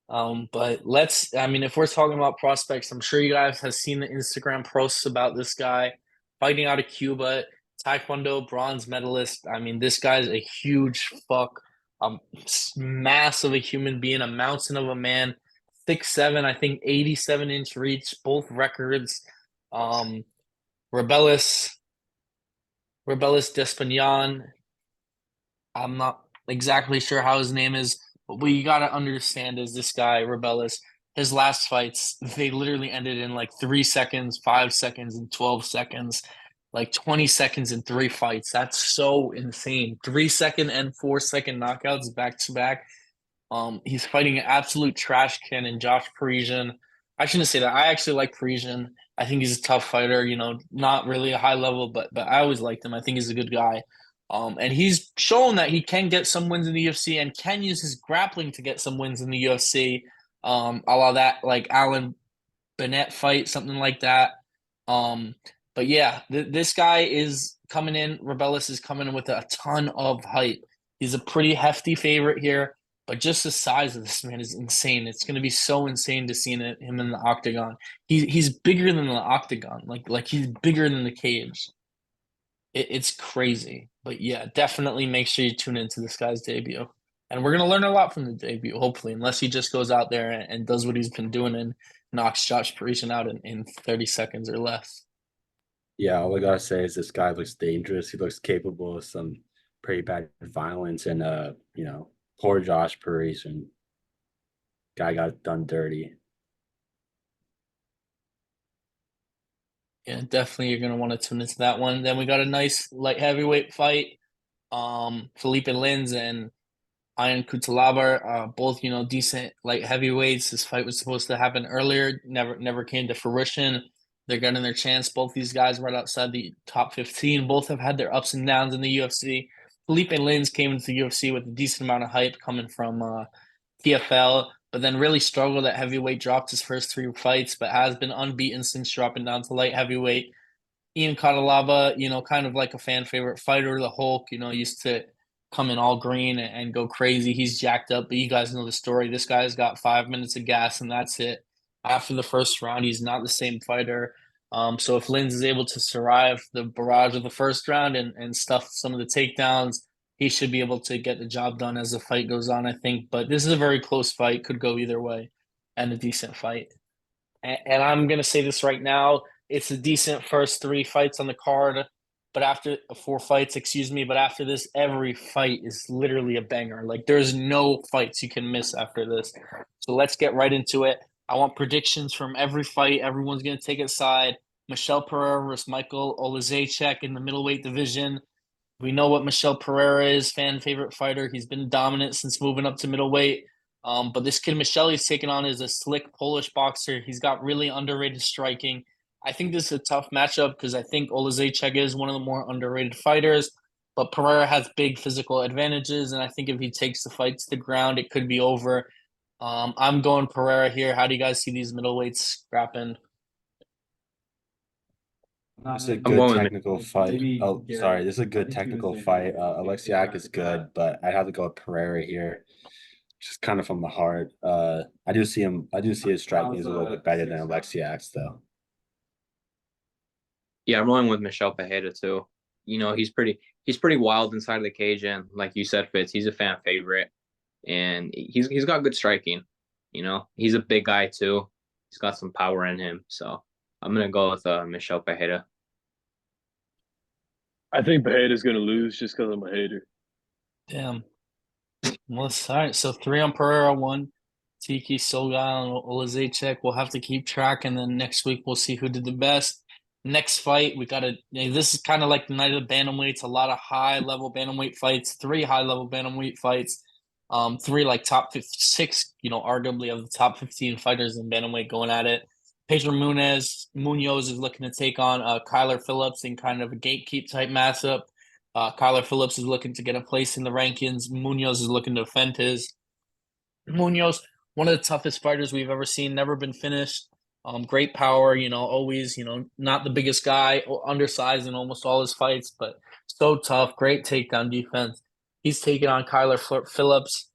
But I mean, if we're talking about prospects, I'm sure you guys have seen the Instagram posts about this guy fighting out of Cuba, Taekwondo bronze medalist. I mean, this guy's a huge fuck, massive a human being, a mountain of a man, 6'7", I think 87-inch reach, both records. Rebellis Despignon. I'm not exactly sure how his name is. But what you got to understand is this guy, Rebellis, his last fights, they literally ended in like 3 seconds, 5 seconds, and 12 seconds, like 20 seconds in 3 fights. That's so insane. 3-second and 4-second knockouts back to back. He's fighting an absolute trash cannon, Josh Parisian. I shouldn't say that. I actually like Parisian. I think he's a tough fighter, you know, not really a high level, but I always liked him. I think he's a good guy. And he's shown that he can get some wins in the UFC and can use his grappling to get some wins in the UFC. A la that like Alan Bennett fight, something like that. But yeah, this guy is coming in. Rebellis is coming in with a ton of hype. He's a pretty hefty favorite here, but just the size of this man is insane. It's going to be so insane to see him in the octagon. He's bigger than the octagon, like he's bigger than the cage. It's crazy. But yeah, definitely make sure you tune into this guy's debut. And we're going to learn a lot from the debut, hopefully, unless he just goes out there and does what he's been doing and knocks Josh Parisian out in 30 seconds or less. Yeah, all I gotta say is this guy looks dangerous. He looks capable of some pretty bad violence, and you know, poor Josh Parisian. Guy got done dirty. Yeah, definitely you're gonna want to tune into that one. Then we got a nice light heavyweight fight. Felipe Lins and Ian Cutelaba, both, you know, decent light heavyweights. This fight was supposed to happen earlier, never came to fruition. They're getting their chance. Both these guys right outside the top 15. Both have had their ups and downs in the UFC. Felipe Lins came into the UFC with a decent amount of hype coming from TFL, but then really struggled at heavyweight, dropped his first 3 fights, but has been unbeaten since dropping down to light heavyweight. Ian Catalaba, kind of like a fan favorite fighter. The Hulk, used to come in all green and go crazy. He's jacked up, but you guys know the story. This guy's got 5 minutes of gas and that's it. After the first round, he's not the same fighter. So if Lins is able to survive the barrage of the first round and stuff some of the takedowns, he should be able to get the job done as the fight goes on, I think. But this is a very close fight, could go either way, and a decent fight. And I'm gonna say this right now, it's a decent first 3 fights on the card, but after 4 fights, excuse me, but after this, every fight is literally a banger. Like there's no fights you can miss after this. So let's get right into it. I want predictions from every fight. Everyone's gonna take a side. Michel Pereira versus Michael Oleksiejczuk in the middleweight division. We know what Michel Pereira is, fan favorite fighter. He's been dominant since moving up to middleweight. But this kid Michel he's taken on is a slick Polish boxer. He's got really underrated striking. I think this is a tough matchup because I think Oleksiejczuk is one of the more underrated fighters. But Pereira has big physical advantages, and I think if he takes the fight to the ground, it could be over. I'm going Pereira here. How do you guys see these middleweights scrapping? It's a I'm good going with technical fight. Maybe Oh, Garrett. sorry. This is a I good think he was technical saying fight. maybe Alexiak back is to good, back. but I'd have to go with Pereira here. Just kind of from the heart. I do see him. I do see his striking is a little bit better than Alexiak's, though. Yeah, I'm rolling with Michel Pereira too. He's pretty wild inside of the cage, and like you said, Fitz, he's a fan favorite, and he's got good striking. He's a big guy too. He's got some power in him, so I'm gonna go with Michel Pereira. I think Pereira's gonna lose just because I'm a hater. Damn. Well, all right. So 3 on Pereira, 1 Tiki, Solgal, and Oleksiejczuk. We'll have to keep track, and then next week we'll see who did the best. Next fight, we got to. This is kind of like the night of the bantamweights. A lot of high level bantamweight fights. 3 high level bantamweight fights. 3 like top 6. Arguably of the top 15 fighters in bantamweight going at it. Pedro Munoz is looking to take on Kyler Phillips in kind of a gatekeep type matchup. Kyler Phillips is looking to get a place in the rankings. Munoz is looking to defend his. Munoz, one of the toughest fighters we've ever seen, never been finished. Great power, always, not the biggest guy, undersized in almost all his fights, but so tough. Great takedown defense. He's taking on Kyler Phillips.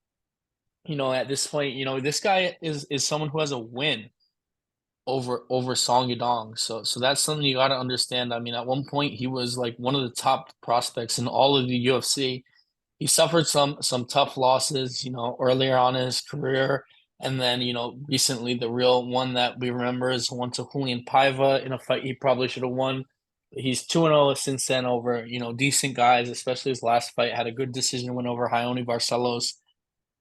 At this point, this guy is someone who has a win over Song Yadong. So that's something you got to understand. I mean, at one point he was like one of the top prospects in all of the UFC. He suffered some tough losses, earlier on in his career, and then recently the real one that we remember is one to Julian Paiva in a fight he probably should have won. He's 2-0 since then over decent guys, especially his last fight had a good decision win over Raoni Barcelos.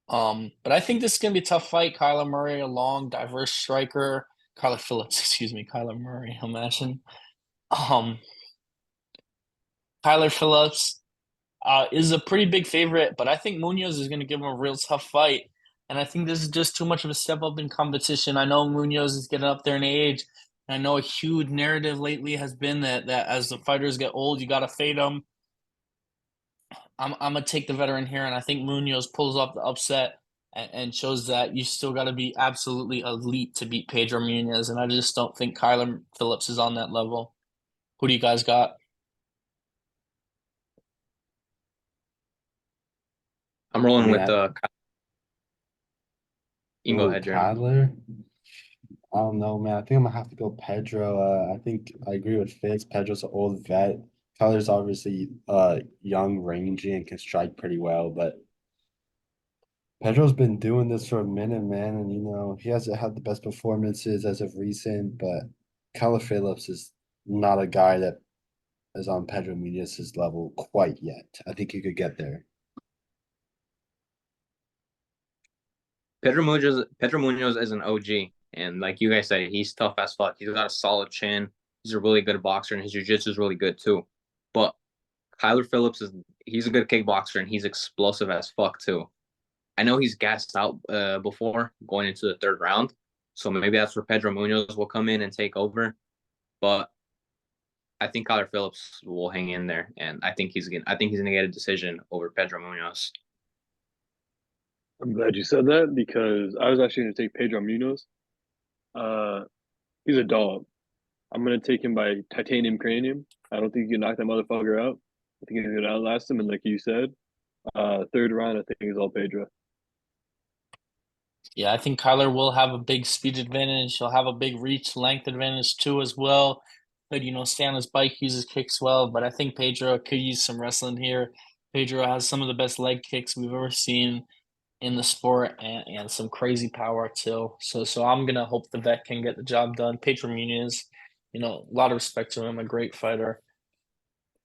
But I think this is gonna be a tough fight. Kyler Murray, a long, diverse striker. Kyler Phillips, excuse me, Kyler Murray. Imagine. Um, Kyler Phillips is a pretty big favorite, but I think Munoz is going to give him a real tough fight. And I think this is just too much of a step up in competition. I know Munoz is getting up there in age. And I know a huge narrative lately has been that as the fighters get old, you got to fade them. I'm gonna take the veteran here, and I think Munoz pulls off the upset and shows that you still got to be absolutely elite to beat Pedro Munoz. And I just don't think Kyler Phillips is on that level. Who do you guys got? I'm rolling mean, with you can go ahead, Jeremy. Kyler. I don't know, man. I think I'm gonna have to go Pedro. I think I agree with Fitz. Pedro's an old vet. Kyler's obviously young, rangy, and can strike pretty well, but Pedro's been doing this for a minute, man, and he hasn't had the best performances as of recent, but Kyler Phillips is not a guy that is on Pedro Munoz's level quite yet. I think he could get there. Pedro Munoz is an OG, and like you guys said, he's tough as fuck. He's got a solid chin. He's a really good boxer, and his jiu-jitsu is really good too. But Kyler Phillips he's a good kickboxer, and he's explosive as fuck too. I know he's gassed out before going into the third round, so maybe that's where Pedro Munoz will come in and take over. But I think Kyler Phillips will hang in there, and I think he's gonna get a decision over Pedro Munoz. I'm glad you said that because I was actually going to take Pedro Munoz. Uh, he's a dog. I'm going to take him by titanium cranium. I don't think you can knock that motherfucker out. I think he's going to outlast him. And like you said, third round, I think is all Pedro. Yeah, I think Kyler will have a big speed advantage. He'll have a big reach length advantage too as well. Could, stay on his bike, use his kicks well, but I think Pedro could use some wrestling here. Pedro has some of the best leg kicks we've ever seen in the sport and some crazy power too. So I'm gonna hope the vet can get the job done. Pedro Munez, a lot of respect to him, a great fighter.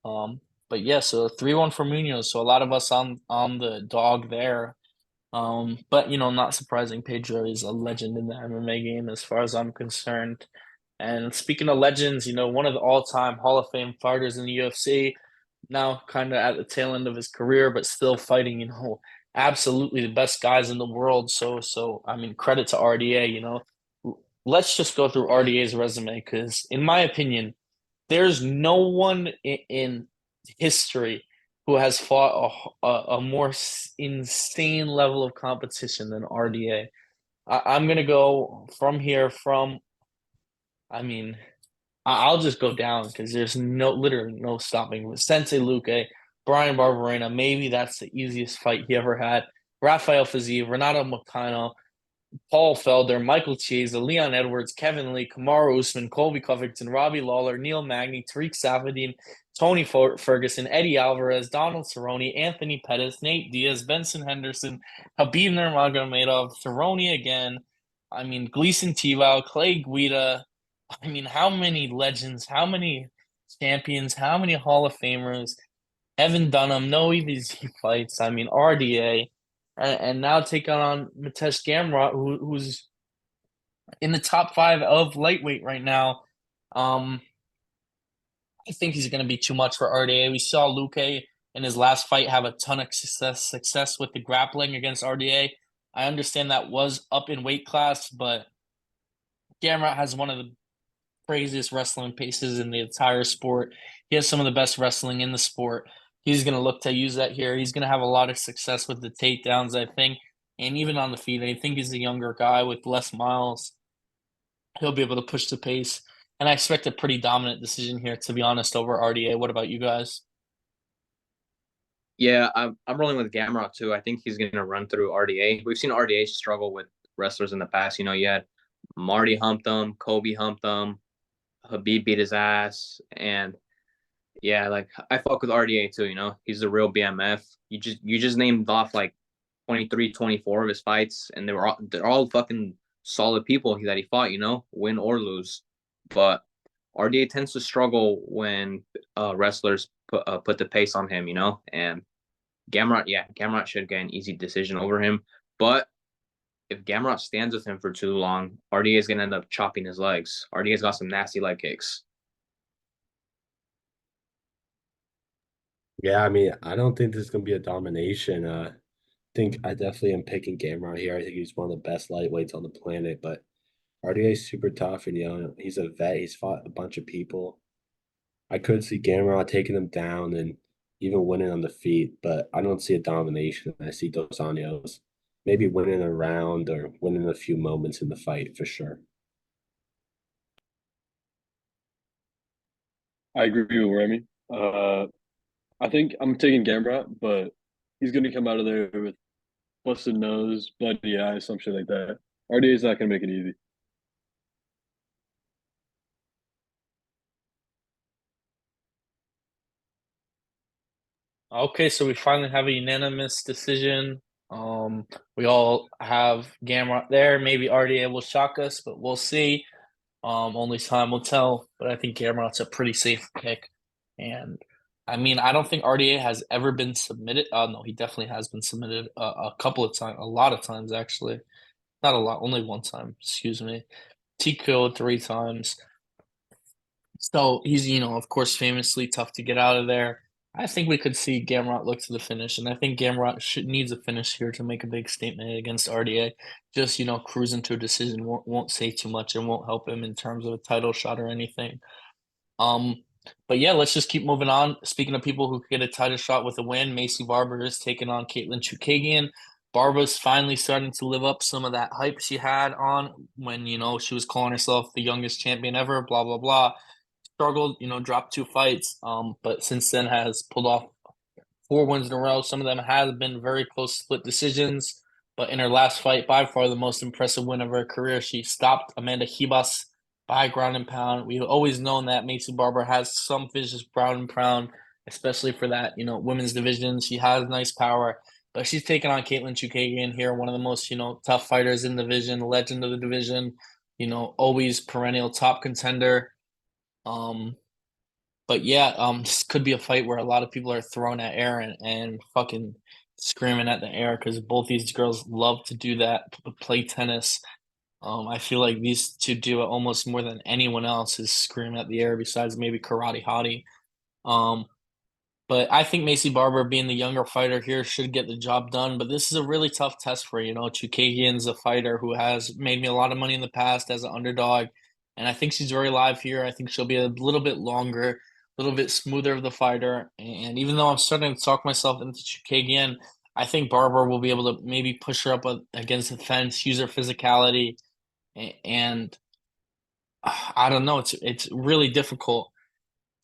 But yeah, so 3-1 for Munoz. So a lot of us on the dog there. But not surprising, Pedro is a legend in the MMA game as far as I'm concerned. And speaking of legends, one of the all-time Hall of Fame fighters in the UFC, now kind of at the tail end of his career, but still fighting, absolutely the best guys in the world. So I mean, credit to RDA, Let's just go through RDA's resume because, in my opinion, there's no one in history who has fought a more insane level of competition than RDA. I'm gonna go from here. I mean, I'll just go down because there's literally no stopping. Sensei Luque, Brian Barberena, maybe that's the easiest fight he ever had. Rafael Fiziev, Renato Moicano, Paul Felder, Michael Chiesa, Leon Edwards, Kevin Lee, Kamaru Usman, Colby Covington, Robbie Lawler, Neil Magny, Tariq Savadine, Tony Ferguson, Eddie Alvarez, Donald Cerrone, Anthony Pettis, Nate Diaz, Benson Henderson, Habib Nurmagomedov, Cerrone again. I mean, Gleason Tebow, Clay Guida. I mean, how many legends, how many champions, how many Hall of Famers? Evan Dunham, no easy fights. I mean, RDA and now take on Mitesh Gamrot, who's in the top 5 of lightweight right now. I think he's going to be too much for RDA. We saw Luque in his last fight have a ton of success with the grappling against RDA. I understand that was up in weight class, but Gamrot has one of the craziest wrestling paces in the entire sport. He has some of the best wrestling in the sport. He's going to look to use that here. He's going to have a lot of success with the takedowns, I think, and even on the feet. I think he's a younger guy with less miles. He'll be able to push the pace, and I expect a pretty dominant decision here, to be honest, over RDA. What about you guys? Yeah, I'm rolling with Gamrot too. I think he's going to run through RDA. We've seen RDA struggle with wrestlers in the past. You had Marty humped him, Kobe humped him, Habib beat his ass, and yeah, like I fuck with RDA too. He's the real BMF. You just named off like 23, 24 of his fights, and they're all fucking solid people that he fought. Win or lose, but RDA tends to struggle when wrestlers put the pace on him. And Gamrot should get an easy decision over him, but if Gamrot stands with him for too long, RDA is gonna end up chopping his legs. RDA's got some nasty leg kicks. Yeah, I mean, I don't think this is gonna be a domination. Think I definitely am picking Gamrot here. I think he's one of the best lightweights on the planet, but RDA is super tough, and he's a vet. He's fought a bunch of people. I could see Gamrot taking him down and even winning on the feet, but I don't see a domination. I see Dos Anjos maybe winning a round or winning a few moments in the fight for sure. I agree with Remy. I think I'm taking Gamrot, but he's going to come out of there with busted nose, bloody eyes, some shit like that. RDA is not going to make it easy. Okay, so we finally have a unanimous decision. We all have Gamrot there. Maybe RDA will shock us, but we'll see. Only time will tell. But I think Gamrot's a pretty safe pick. And I mean, I don't think RDA has ever been submitted. No, he definitely has been submitted a couple of times, a lot of times actually. Not a lot, only one time. Excuse me. TKO 3 times. So he's, of course, famously tough to get out of there. I think we could see Gamrot look to the finish, and I think Gamrot needs a finish here to make a big statement against RDA. Just, cruising to a decision won't say too much and won't help him in terms of a title shot or anything. But yeah, let's just keep moving on. Speaking of people who could get a title shot with a win, Macy Barber is taking on Caitlin Chukagian. Barbara's finally starting to live up some of that hype she had on when, she was calling herself the youngest champion ever, blah, blah, blah. Struggled, dropped 2 fights, but since then has pulled off 4 wins in a row. Some of them have been very close split decisions, but in her last fight, by far the most impressive win of her career, she stopped Amanda Ribas by ground and pound. We've always known that Maycee Barber has some vicious ground and pound, especially for that, women's division. She has nice power, but she's taking on Caitlin Chukagian here, one of the most, tough fighters in the division, legend of the division, always perennial top contender. But yeah, this could be a fight where a lot of people are throwing at air and fucking screaming at the air because both these girls love to do that, play tennis. I feel like these two do it almost more than anyone else is scream at the air besides maybe Karate Hottie. Um, but I think Maycee Barber, being the younger fighter here, should get the job done. But this is a really tough test for her. Chukagian's a fighter who has made me a lot of money in the past as an underdog, and I think she's very live here. I think she'll be a little bit longer, a little bit smoother of the fighter. And even though I'm starting to talk myself into Chukagian, I think Barber will be able to maybe push her up against the fence, use her physicality, and I don't know. It's really difficult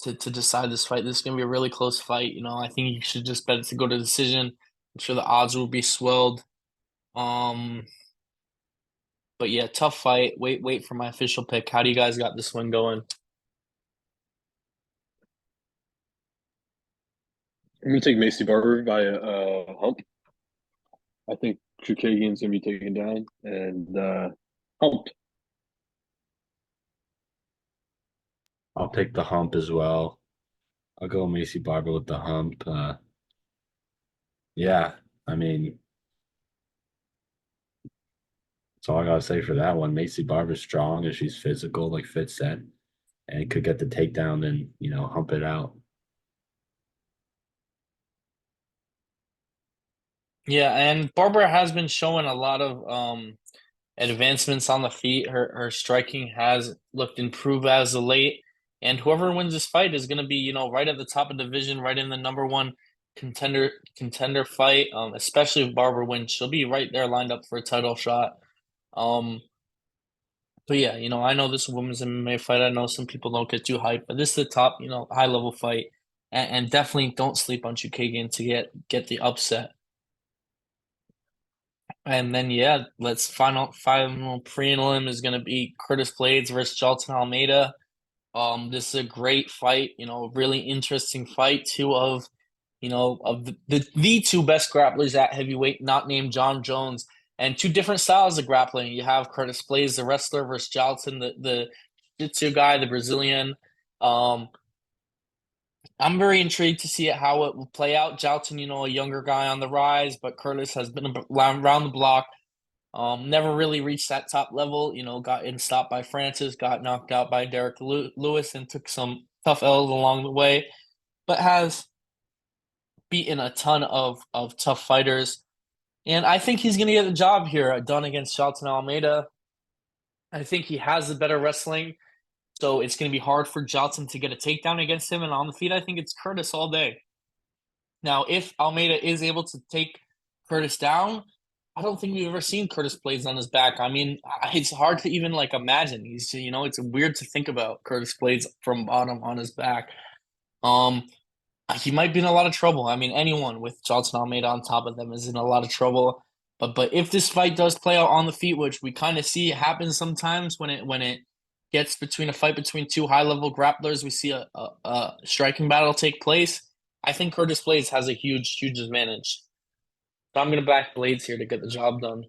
to decide this fight. This is gonna be a really close fight. I think you should just bet it to go to decision. I'm sure the odds will be swelled. Um, but yeah, tough fight. Wait for my official pick. How do you guys got this one going? I'm gonna take Maycee Barber by a hump. I think Chukagian's gonna be taken down and humped. I'll take the hump as well. I'll go Maycee Barber with the hump. Yeah, I mean, that's all I gotta say for that one. Maycee Barber's strong and she's physical, like Fitz said, and could get the takedown and hump it out. Yeah, and Barbara has been showing a lot of advancements on the feet. Her striking has looked improved as of late. And whoever wins this fight is going to be, right at the top of the division, right in the number one contender fight. Especially if Barbara wins, she'll be right there lined up for a title shot. Um, but yeah, I know this is a women's MMA fight. I know some people don't get too hyped, but this is the top, high level fight, and definitely don't sleep on Chukagian to get the upset. And then yeah, let's final prelim is gonna be Curtis Blades versus Jalton Almeida. This is a great fight, really interesting fight. Two of the two best grapplers at heavyweight, not named John Jones, and two different styles of grappling. You have Curtis Blades, the wrestler, versus Jalton, the jiu-jitsu guy, the Brazilian. Um, I'm very intrigued to see how it will play out. Jalton, a younger guy on the rise, but Curtis has been around the block. Never really reached that top level. Got in stopped by Francis, got knocked out by Derek Lewis, and took some tough L's along the way, but has beaten a ton of tough fighters. And I think he's going to get the job here done against Jalton Almeida. I think he has the better wrestling, so it's going to be hard for Jalton to get a takedown against him. And on the feet, I think it's Curtis all day. Now, if Almeida is able to take Curtis down, I don't think we've ever seen Curtis Blades on his back. I mean, it's hard to even imagine. It's weird to think about Curtis Blades from bottom on his back. Um, he might be in a lot of trouble. I mean, anyone with Jalton Almeida on top of them is in a lot of trouble. But if this fight does play out on the feet, which we kind of see happen sometimes when it gets between a fight between two high level grapplers, we see a striking battle take place. I think Curtis Blades has a huge advantage. So I'm gonna back Blades here to get the job done.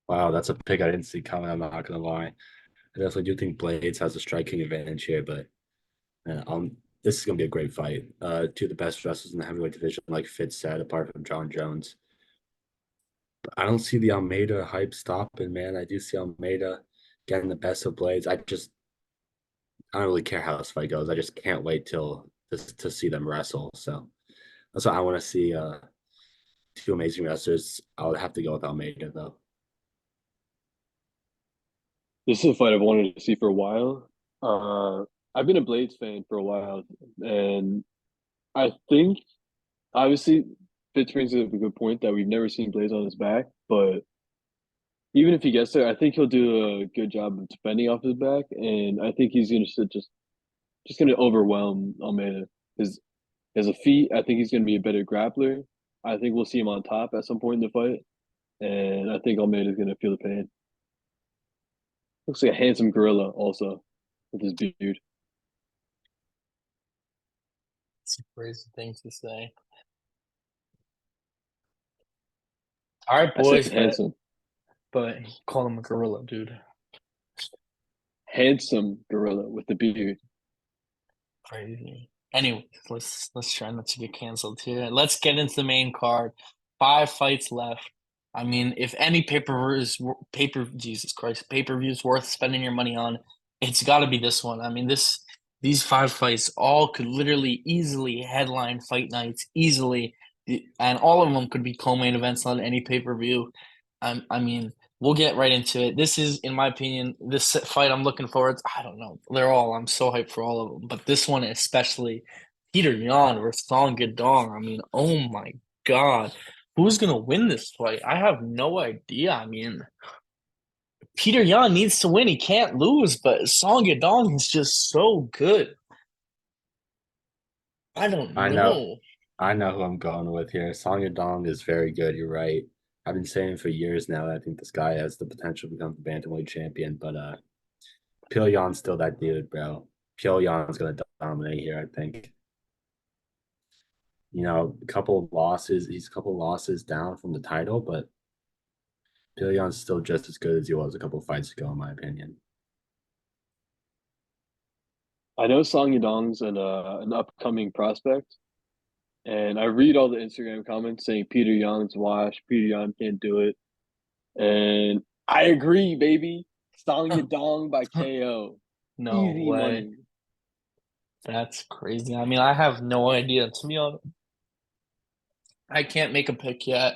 Wow, that's a pick I didn't see coming. I'm not gonna lie. I definitely do think Blades has a striking advantage here, but this is gonna be a great fight. Two of the best wrestlers in the heavyweight division, like Fitz said, apart from John Jones. But I don't see the Almeida hype stopping, man. I do see Almeida getting the best of Blades. I don't really care how this fight goes. I just can't wait to see them wrestle. So that's what I want to see. Two amazing wrestlers. I would have to go with Almeida though. This is a fight I've wanted to see for a while. I've been a Blades fan for a while, and I think obviously Fitz brings up a good point that we've never seen Blaze on his back, but even if he gets there, I think he'll do a good job of defending off his back, and I think he's gonna just gonna overwhelm Almeida. His as a feat, I think he's gonna be a better grappler. I think we'll see him on top at some point in the fight, and I think Almeida's gonna feel the pain. Looks like a handsome gorilla also with his beard. It's a crazy thing to say. All right, I boys, said handsome. but call him a gorilla, dude. Handsome gorilla with the beard. Crazy. Anyways, let's try not to get canceled here. Let's get into the main card. 5 fights left. I mean, if any Jesus Christ, pay-per-view is worth spending your money on, it's got to be this one. I mean, these 5 fights all could literally easily headline fight nights easily, and all of them could be co-main events on any pay-per-view. I mean, we'll get right into it. This is, in my opinion, this fight I'm looking forward to. I don't know. I'm so hyped for all of them. But this one especially, Peter Yan versus Song Yadong. I mean, oh my God. Who's going to win this fight? I have no idea. I mean, Peter Yan needs to win. He can't lose. But Song Yadong is just so good. I don't know. I know who I'm going with here. Song Yadong is very good. You're right. I've been saying for years now that I think this guy has the potential to become the bantamweight champion, but Pyongyang's still that dude, bro. Pyongyang's gonna dominate here, I think. You know, a couple of losses. He's a couple of losses down from the title, but Pyongyang's still just as good as he was a couple of fights ago, in my opinion. I know Song Yadong's an upcoming prospect, and I read all the Instagram comments saying Peter Yan's washed, Peter Yan can't do it, and I agree, baby. Song Yadong by KO. No Easy way. money. That's crazy. I mean, I have no idea. To be honest, I can't make a pick yet.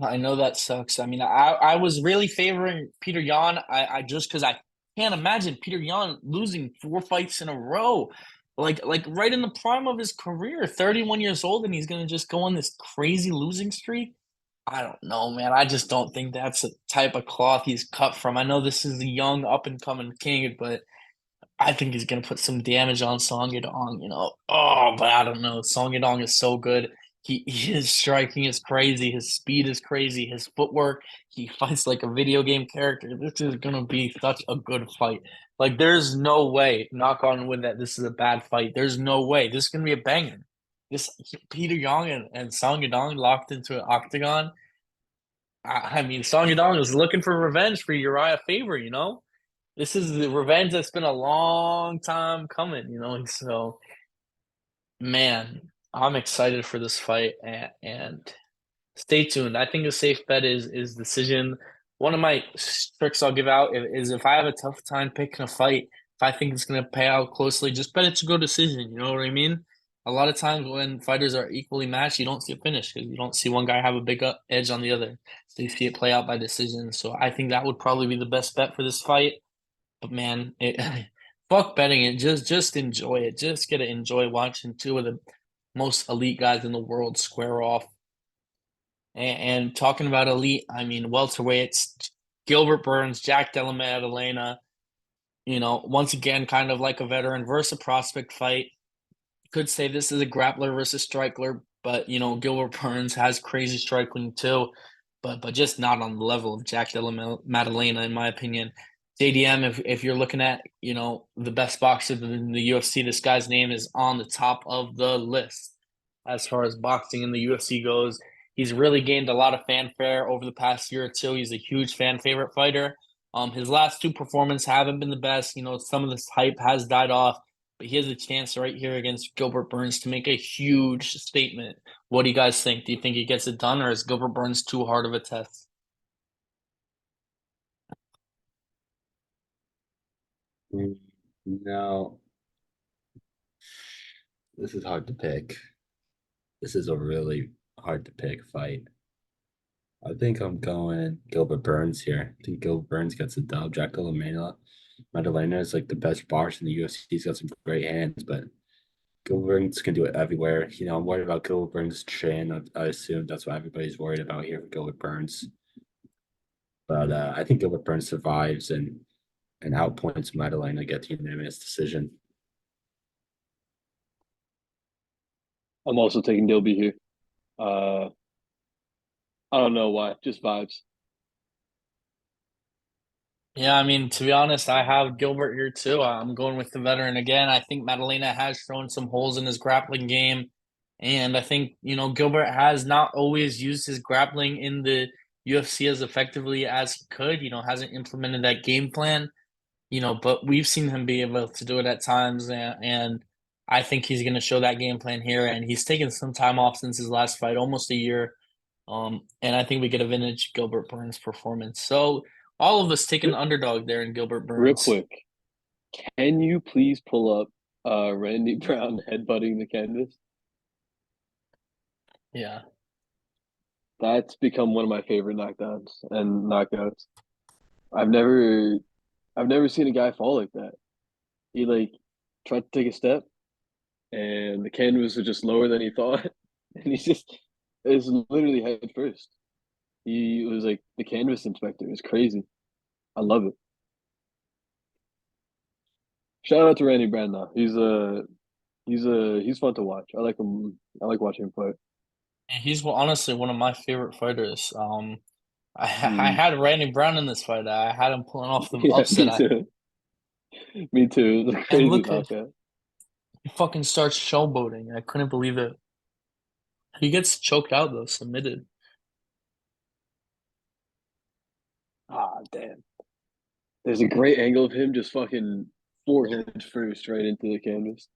I know that sucks. I mean, I was really favoring Peter Yan. I just because I can't imagine Peter Yan losing 4 fights in a row, like right in the prime of his career, 31 years old, and he's gonna just go on this crazy losing streak. I don't know, man. I just don't think that's the type of cloth he's cut from. I know this is a young up and coming king, but I think he's gonna put some damage on Song Yadong, you know. Oh, but I don't know. Song Yadong is so good. His striking is crazy. His speed is crazy. His footwork. He fights like a video game character. This is gonna be such a good fight. Like, there's no way, knock on wood, that this is a bad fight. There's no way. This is gonna be a banger. Peter Yan and Song Yadong locked into an octagon. I mean, Song Yadong is looking for revenge for Uriah Faber, you know? This is the revenge that's been a long time coming, you know? So, man, I'm excited for this fight, and stay tuned. I think a safe bet is decision. One of my tricks I'll give out is if I have a tough time picking a fight, if I think it's going to pay out closely, just bet it to go decision. You know what I mean? A lot of times when fighters are equally matched, you don't see a finish because you don't see one guy have a big edge on the other. So you see it play out by decision. So I think that would probably be the best bet for this fight. But man, fuck betting it. Just enjoy it. Just get to enjoy watching 2 of the most elite guys in the world square off. And talking about elite, I mean, welterweights, Gilbert Burns, Jack Della Maddalena, you know, once again, kind of like a veteran versus a prospect fight. Could say this is a grappler versus striker, but, you know, Gilbert Burns has crazy striking too, but just not on the level of Jack Della Maddalena, in my opinion. JDM, if you're looking at, you know, the best boxer in the UFC, this guy's name is on the top of the list as far as boxing in the UFC goes. He's really gained a lot of fanfare over the past year or 2. He's a huge fan favorite fighter. His last 2 performances haven't been the best. You know, some of this hype has died off, but he has a chance right here against Gilbert Burns to make a huge statement. What do you guys think? Do you think he gets it done, or is Gilbert Burns too hard of a test? No, this is hard to pick. This is a really hard to pick fight. I think I'm going Gilbert Burns here. I think Gilbert Burns gets a dub. Jack Della Maddalena is like the best boxer in the UFC. He's got some great hands, but Gilbert Burns can do it everywhere. You know, I'm worried about Gilbert Burns' chin. I assume that's what everybody's worried about here for Gilbert Burns. But I think Gilbert Burns survives and outpoints Maddalena, get the unanimous decision. I'm also taking Dilby here. I don't know why, just vibes. Yeah, I mean, to be honest, I have Gilbert here too. I'm going with the veteran again. I think Madalena has shown some holes in his grappling game. And I think, Gilbert has not always used his grappling in the UFC as effectively as he could, hasn't implemented that game plan, but we've seen him be able to do it at times. And I think he's going to show that game plan here. And he's taken some time off since his last fight, almost a year. And I think we get a vintage Gilbert Burns performance. So all of us take an underdog there in Gilbert Burns. Real quick, can you please pull up Randy Brown headbutting the canvas? Yeah. That's become one of my favorite knockdowns and knockouts. I've never seen a guy fall like that. He like tried to take a step and the canvas was just lower than he thought. And he just is literally head first. He was like the canvas inspector. It's crazy. I love it. Shout out to Randy Brown though. He's fun to watch. I like him. I like watching him fight. And he's honestly one of my favorite fighters. I Mm. had Randy Brown in this fight. I had him pulling off the Yeah, upset. me too. Me too. It was a And crazy look at knockout. he fucking starts showboating. I couldn't believe it. He gets choked out though, submitted. Ah, damn. There's a great angle of him just fucking forehead first right into the canvas.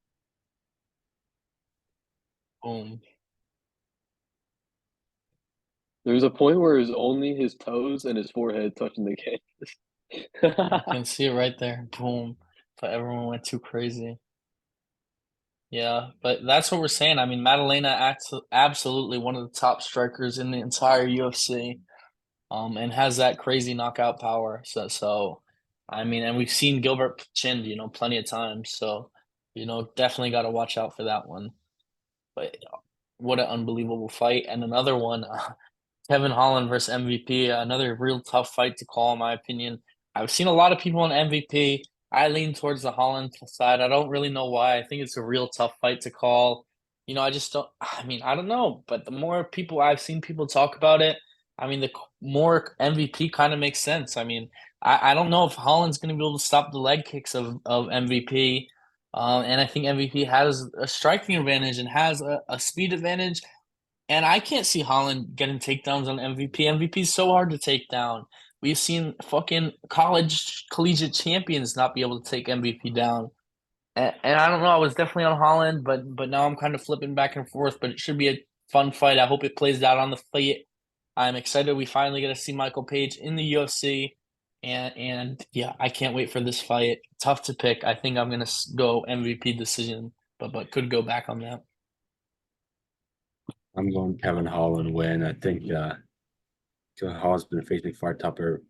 Boom. There's a point where it's only his toes and his forehead touching the You canvas. can see it right there. Boom. But everyone went too crazy. Yeah, but that's what we're saying. I mean, Madalena acts absolutely one of the top strikers in the entire UFC. And has that crazy knockout power. So I mean, and we've seen Gilbert chinned, plenty of times. So, definitely got to watch out for that one. But what an unbelievable fight. And another one, Kevin Holland versus MVP, another real tough fight to call, in my opinion. I've seen a lot of people on MVP. I lean towards the Holland side. I don't really know why. I think it's a real tough fight to call. I just don't. I mean, I don't know. But the more people I've seen people talk about it, I mean, the more MVP kind of makes sense. I mean, I don't know if Holland's going to be able to stop the leg kicks of MVP. And I think MVP has a striking advantage and has a speed advantage. And I can't see Holland getting takedowns on MVP. MVP is so hard to take down. We've seen fucking collegiate champions not be able to take MVP down. And I don't know. I was definitely on Holland, but now I'm kind of flipping back and forth. But it should be a fun fight. I hope it plays out on the fight. I'm excited. We finally get to see Michael Page in the UFC, and yeah, I can't wait for this fight. Tough to pick. I think I'm gonna go MVP decision, but could go back on that. I'm going Kevin Holland win. I think Kevin Holland's been facing far tougher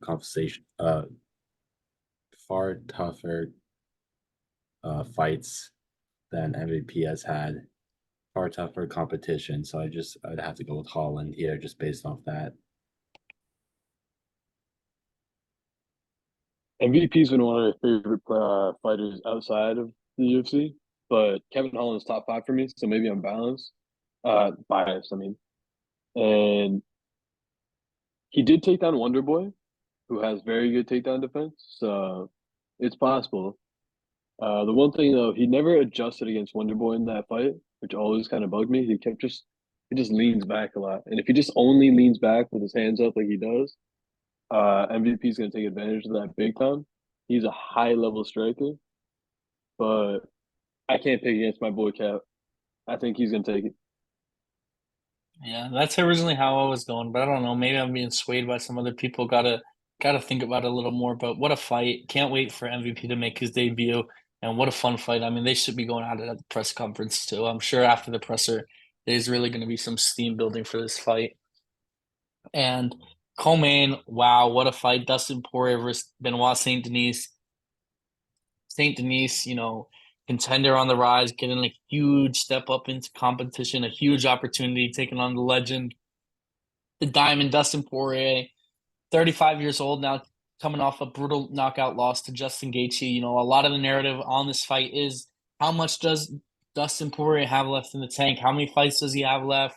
fights than MVP has had. Far tougher competition. So I'd have to go with Holland here just based off that. MVP's been one of my favorite fighters outside of the UFC, but Kevin Holland's top five for me, so maybe I'm balanced. Biased, I mean. And he did take down Wonder Boy, who has very good takedown defense, so it's possible. The one thing though, he never adjusted against Wonder Boy in that fight, which always kind of bugged me. He just leans back a lot, and if he just only leans back with his hands up like he does, MVP is going to take advantage of that big time. He's a high level striker, but I can't pick against my boy Cap. I think he's going to take it. Yeah, that's originally how I was going, but I don't know. Maybe I'm being swayed by some other people. Gotta think about it a little more. But what a fight! Can't wait for MVP to make his debut. And what a fun fight! I mean, they should be going at it at the press conference too. I'm sure after the presser, there's really going to be some steam building for this fight. And co-main, wow, what a fight! Dustin Poirier versus Benoit Saint Denis. Saint Denis, contender on the rise, getting a huge step up into competition, a huge opportunity, taking on the legend, the Diamond, Dustin Poirier, 35 years old now, coming off a brutal knockout loss to Justin Gaethje. You know, a lot of the narrative on this fight is how much does Dustin Poirier have left in the tank? How many fights does he have left?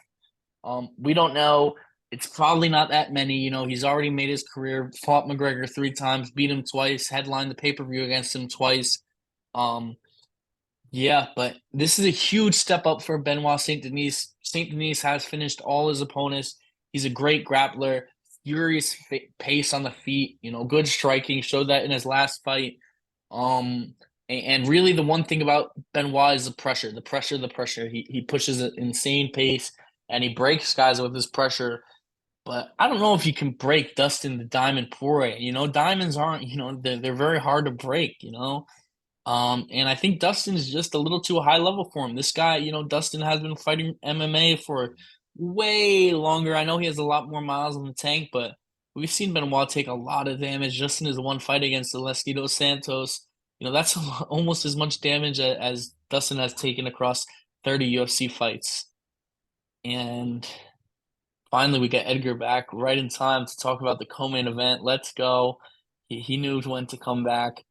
We don't know. It's probably not that many. You know, he's already made his career, fought McGregor 3 times, beat him twice, headlined the pay-per-view against him twice. Yeah, but this is a huge step up for Benoit Saint Denis. Saint Denis has finished all his opponents. He's a great grappler, furious pace on the feet. You know, good striking. Showed that in his last fight. And really, the one thing about Benoit is the pressure. The pressure. The pressure. He pushes an insane pace and he breaks guys with his pressure. But I don't know if you can break Dustin the Diamond Poirier. You know, diamonds aren't. You know, they're very hard to break. You know. And I think Dustin is just a little too high level for him. This guy, you know, Dustin has been fighting MMA for way longer. I know he has a lot more miles in the tank, but we've seen Benoit take a lot of damage just in his one fight against Celestino dos Santos. You know, that's almost as much damage as Dustin has taken across 30 UFC fights. And finally, we get Edgar back right in time to talk about the co-main event. Let's go. He knew when to come back.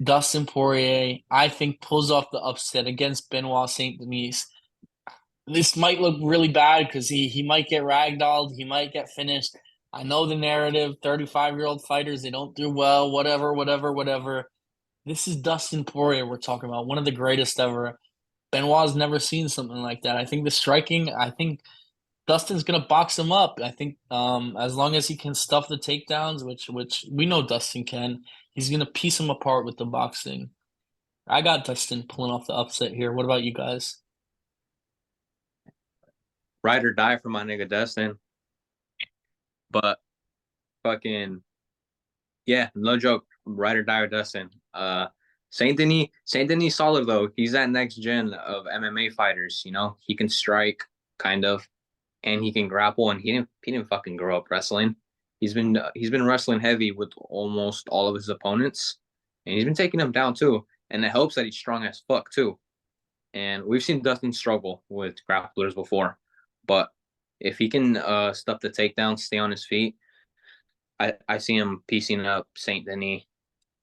Dustin Poirier, I think, pulls off the upset against Benoit Saint Denis. This might look really bad because he might get ragdolled, he might get finished. I know the narrative, 35-year-old fighters, they don't do well, whatever. This is Dustin Poirier we're talking about, one of the greatest ever. Benoit's never seen something like that. I think the striking, I think Dustin's gonna box him up. I think as long as he can stuff the takedowns, which we know Dustin can, he's gonna piece him apart with the boxing. I got Dustin pulling off the upset here. What about you guys? Ride or die for my nigga Dustin. But fucking yeah, no joke. Ride or die with Dustin. Saint Denis solid though. He's that next gen of MMA fighters, you know. He can strike, kind of, and he can grapple, and he didn't fucking grow up wrestling. He's been wrestling heavy with almost all of his opponents, and he's been taking them down too. And it helps that he's strong as fuck too. And we've seen Dustin struggle with grapplers before, but if he can stuff the takedown, stay on his feet, I see him piecing up Saint Denis.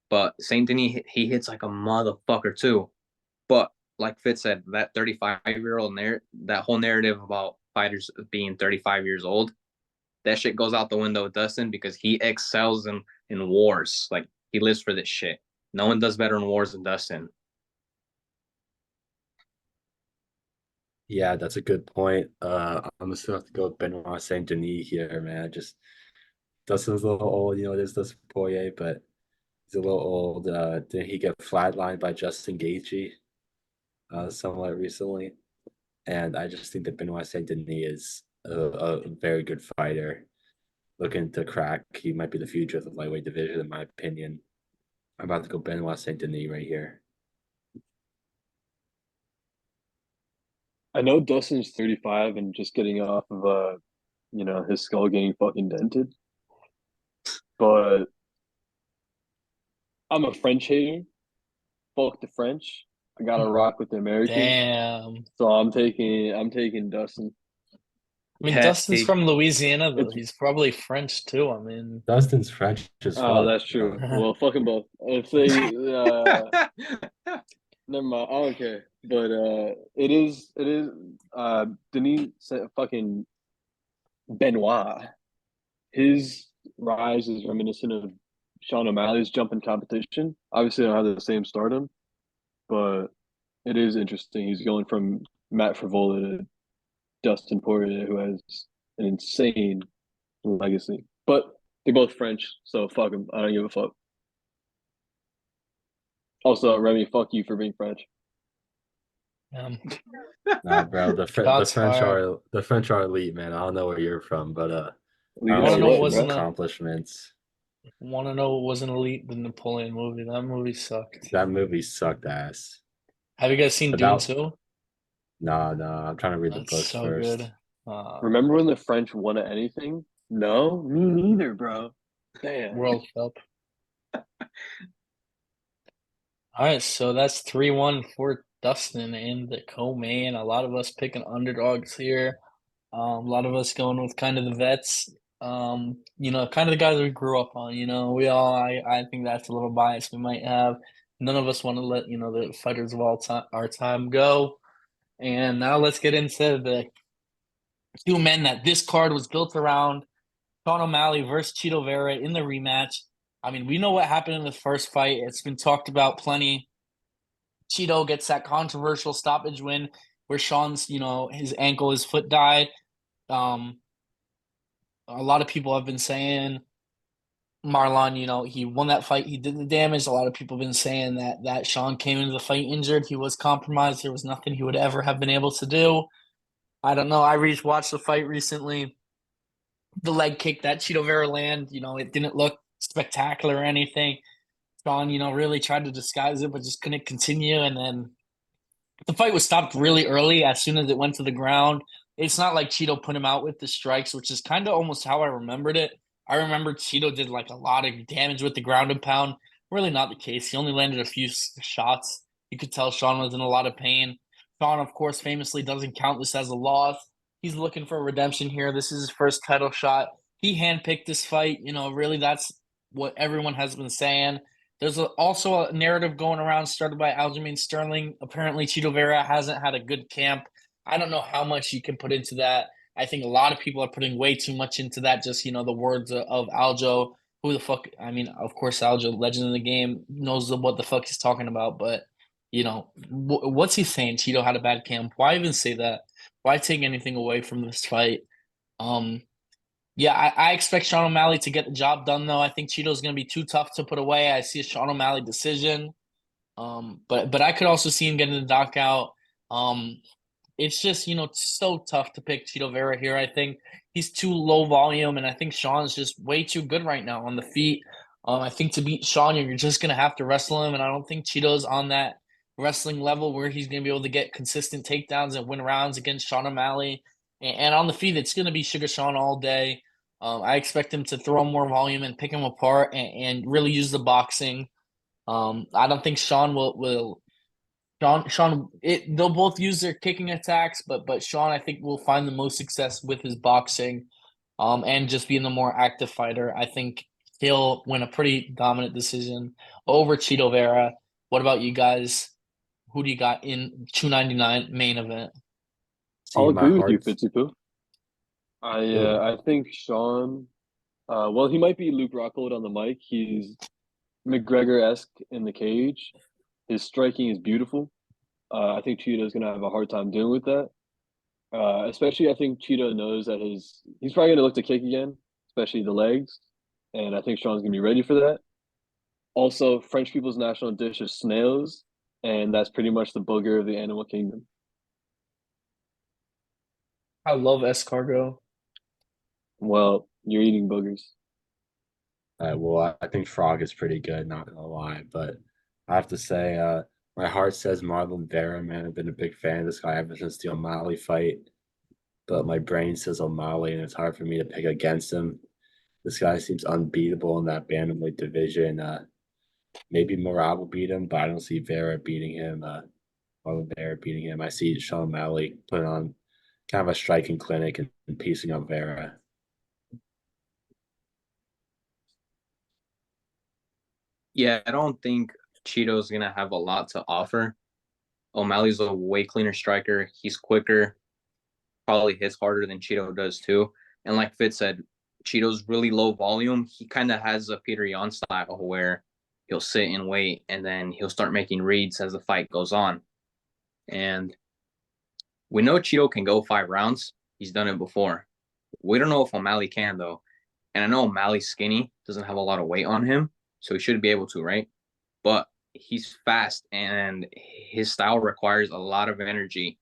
But Saint Denis, he hits like a motherfucker too. But like Fitz said, that 35-year-old that whole narrative about fighters being 35 years old, that shit goes out the window with Dustin because he excels in wars. Like, he lives for this shit. No one does better in wars than Dustin. Yeah, that's a good point. I'm just gonna have to go with Benoit Saint Denis here, man. Just Dustin's a little old, you know, it is Dustin Poirier, but he's a little old. Did he get flatlined by Justin Gaethje somewhat recently? And I just think that Benoit Saint Denis is a very good fighter. Looking to crack, he might be the future of the lightweight division, in my opinion. I'm about to go Benoit Saint Denis right here. I know Dustin's 35 and just getting off of you know, his skull getting fucking dented. But I'm a French hater. Fuck the French. I gotta rock with the Americans. Damn. So I'm taking Dustin. I mean, Yeah, Dustin's he- from Louisiana, though. It's- He's probably French too. I mean, Dustin's French as fuck. Oh, that's true. Well, fuck them both. If they never mind, I don't care. But it is Denis fucking Benoit. His rise is reminiscent of Sean O'Malley's jumping competition. Obviously, I don't have the same stardom, but it is interesting. He's going from Matt Frivola to Dustin Poirier, who has an insane legacy. But they're both French, so fuck them. I don't give a fuck. Also, Remy, fuck you for being French. Nah, bro, the Shots fired. French are elite, man. I don't know where you're from, but I You don't wanna see know the what wasn't a- accomplishments. Want to know what wasn't elite? The Napoleon movie. That movie sucked. That movie sucked ass. Have you guys seen Dune About- 2? No, I'm trying to read the That's books so first. good. Remember when the French won at anything? No, me neither, bro. Damn. World Cup. All right, so that's 3-1 for Dustin and the co-main. A lot of us picking underdogs here. A lot of us going with kind of the vets. Kind of the guys we grew up on. I think that's a little bias we might have. None of us want to let the fighters of all time our time go. And now let's get into the two men that this card was built around. Sean O'Malley versus Chito Vera in the rematch. I mean, we know what happened in the first fight. It's been talked about plenty. Cheeto gets that controversial stoppage win where Sean's, his ankle, his foot died. Um, a lot of people have been saying Marlon, he won that fight. He did the damage. A lot of people have been saying that Sean came into the fight injured. He was compromised. There was nothing he would ever have been able to do. I don't know. I watched the fight recently. The leg kick that Cheeto Vera land, it didn't look spectacular or anything. Sean, really tried to disguise it, but just couldn't continue. And then the fight was stopped really early as soon as it went to the ground. It's not like Cheeto put him out with the strikes, which is kind of almost how I remembered it. I remember Cheeto did like a lot of damage with the ground and pound. Really not the case. He only landed a few shots. You could tell Sean was in a lot of pain. Sean, of course, famously doesn't count this as a loss. He's looking for redemption here. This is his first title shot. He handpicked this fight. Really, that's what everyone has been saying. There's also a narrative going around started by Aljamain Sterling. Apparently, Cheeto Vera hasn't had a good camp. I don't know how much you can put into that. I think a lot of people are putting way too much into that. Just the words of Aljo. Who the fuck? I mean, of course, Aljo, legend in the game, knows what the fuck he's talking about. But what's he saying? Cheeto had a bad camp. Why even say that? Why take anything away from this fight? Um, yeah, I expect Sean O'Malley to get the job done, though. I think Cheeto's going to be too tough to put away. I see a Sean O'Malley decision. But I could also see him getting the knockout. It's just, so tough to pick Cheeto Vera here. I think he's too low volume, and I think Sean's just way too good right now on the feet. I think to beat Sean, you're just going to have to wrestle him, and I don't think Cheeto's on that wrestling level where he's going to be able to get consistent takedowns and win rounds against Sean O'Malley. And on the feet, it's going to be Sugar Sean all day. I expect him to throw more volume and pick him apart and really use the boxing. I don't think Sean will they'll both use their kicking attacks, but Sean I think will find the most success with his boxing, and just being the more active fighter. I think he'll win a pretty dominant decision over Cheeto Vera. What about you guys? Who do you got in 299 main event? See, I'll my agree with you, heart's Fitzy. I think Sean. Well, he might be Luke Rockhold on the mic. He's McGregor-esque in the cage. His striking is beautiful. I think Cheetah's gonna have a hard time dealing with that. Especially, I think Cheetah knows that he's probably gonna look to kick again, especially the legs, and I think Sean's gonna be ready for that. Also, French people's national dish is snails, and that's pretty much the booger of the animal kingdom. I love escargot. Well, you're eating boogers. well, I think Frog is pretty good, not gonna lie, but I have to say, my heart says Marlon Vera, man. I've been a big fan of this guy ever since the O'Malley fight, but my brain says O'Malley, and it's hard for me to pick against him. This guy seems unbeatable in that bantamweight division. Maybe Morab will beat him, but I don't see Vera beating him. Marlon Vera beating him. I see Sean O'Malley putting on kind of a striking clinic and piecing up Vera. Yeah, I don't think Cheeto's gonna have a lot to offer. O'Malley's a way cleaner striker. He's quicker, probably hits harder than Cheeto does too. And like Fitz said, Cheeto's really low volume. He kind of has a Peter Yan style where he'll sit and wait and then he'll start making reads as the fight goes on. And we know Cheeto can go 5 rounds. He's done it before. We don't know if O'Malley can though. And I know O'Malley's skinny, doesn't have a lot of weight on him, so he should be able to, right? But he's fast and his style requires a lot of energy.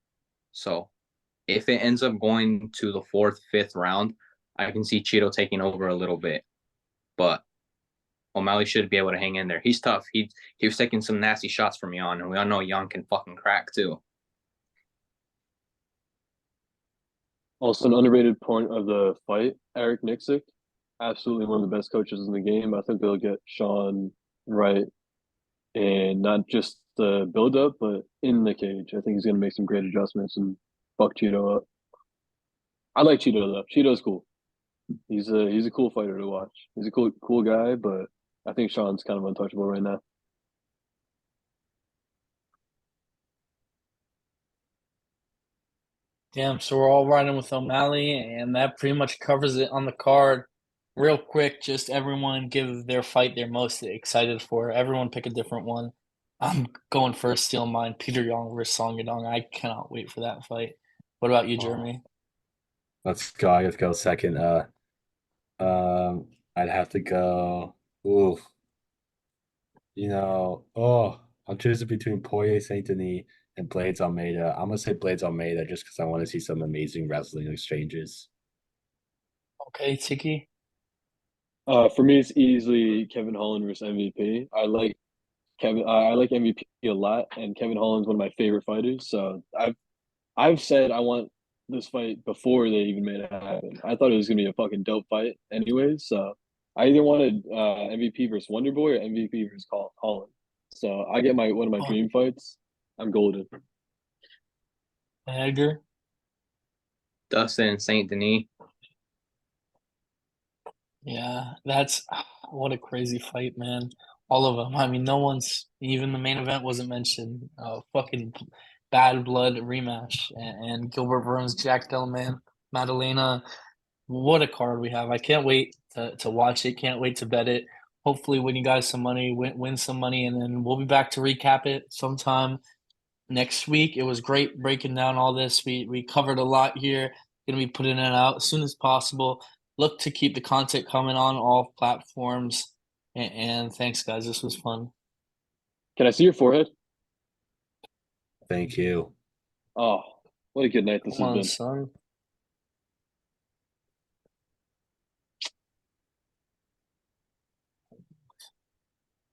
So if it ends up going to the 4th, 5th round, I can see Cheeto taking over a little bit. But O'Malley should be able to hang in there. He's tough. He was taking some nasty shots from Yan, and we all know Yan can fucking crack too. Also, an underrated point of the fight, Eric Nixick, absolutely one of the best coaches in the game. I think they'll get Sean right and not just the build up, but in the cage. I think he's gonna make some great adjustments and fuck Cheeto up. I like Cheeto though. Cheeto's cool. He's a cool fighter to watch. He's a cool guy, but I think Sean's kind of untouchable right now. Damn, so we're all riding with O'Malley, and that pretty much covers it on the card. Real quick, just everyone give their fight they're most excited for. Everyone pick a different one. I'm going first, stealing mine. Peter Young versus Song Yadong. I cannot wait for that fight. What about you, Oh. Jeremy? Let's go. I gotta go second. I'd have to go. Ooh, I'm choosing between Poirier Saint Denis and Blades Almeida. I'm gonna say Blades Almeida just because I want to see some amazing wrestling exchanges. Okay, Tiki. For me, it's easily Kevin Holland versus MVP. I like MVP a lot, and Kevin Holland's one of my favorite fighters. So I've said I want this fight before they even made it happen. I thought it was gonna be a fucking dope fight, anyways. So I either wanted MVP versus Wonder Boy or MVP versus Holland. So I get one of my dream fights. I'm golden. Edgar. Dustin and Saint Denis. Yeah, that's what a crazy fight, man. All of them. I mean, no one's even the main event wasn't mentioned. Fucking bad blood rematch and Gilbert Burns, Jack Delaman, Madalena. What a card we have! I can't wait to watch it. Can't wait to bet it. Hopefully, win you guys some money, win some money, and then we'll be back to recap it sometime next week. It was great breaking down all this. We covered a lot here. Gonna be putting it out as soon as possible. Look to keep the content coming on all platforms. And thanks, guys. This was fun. Can I see your forehead? Thank you. Oh, what a good night this Come has on, been. son.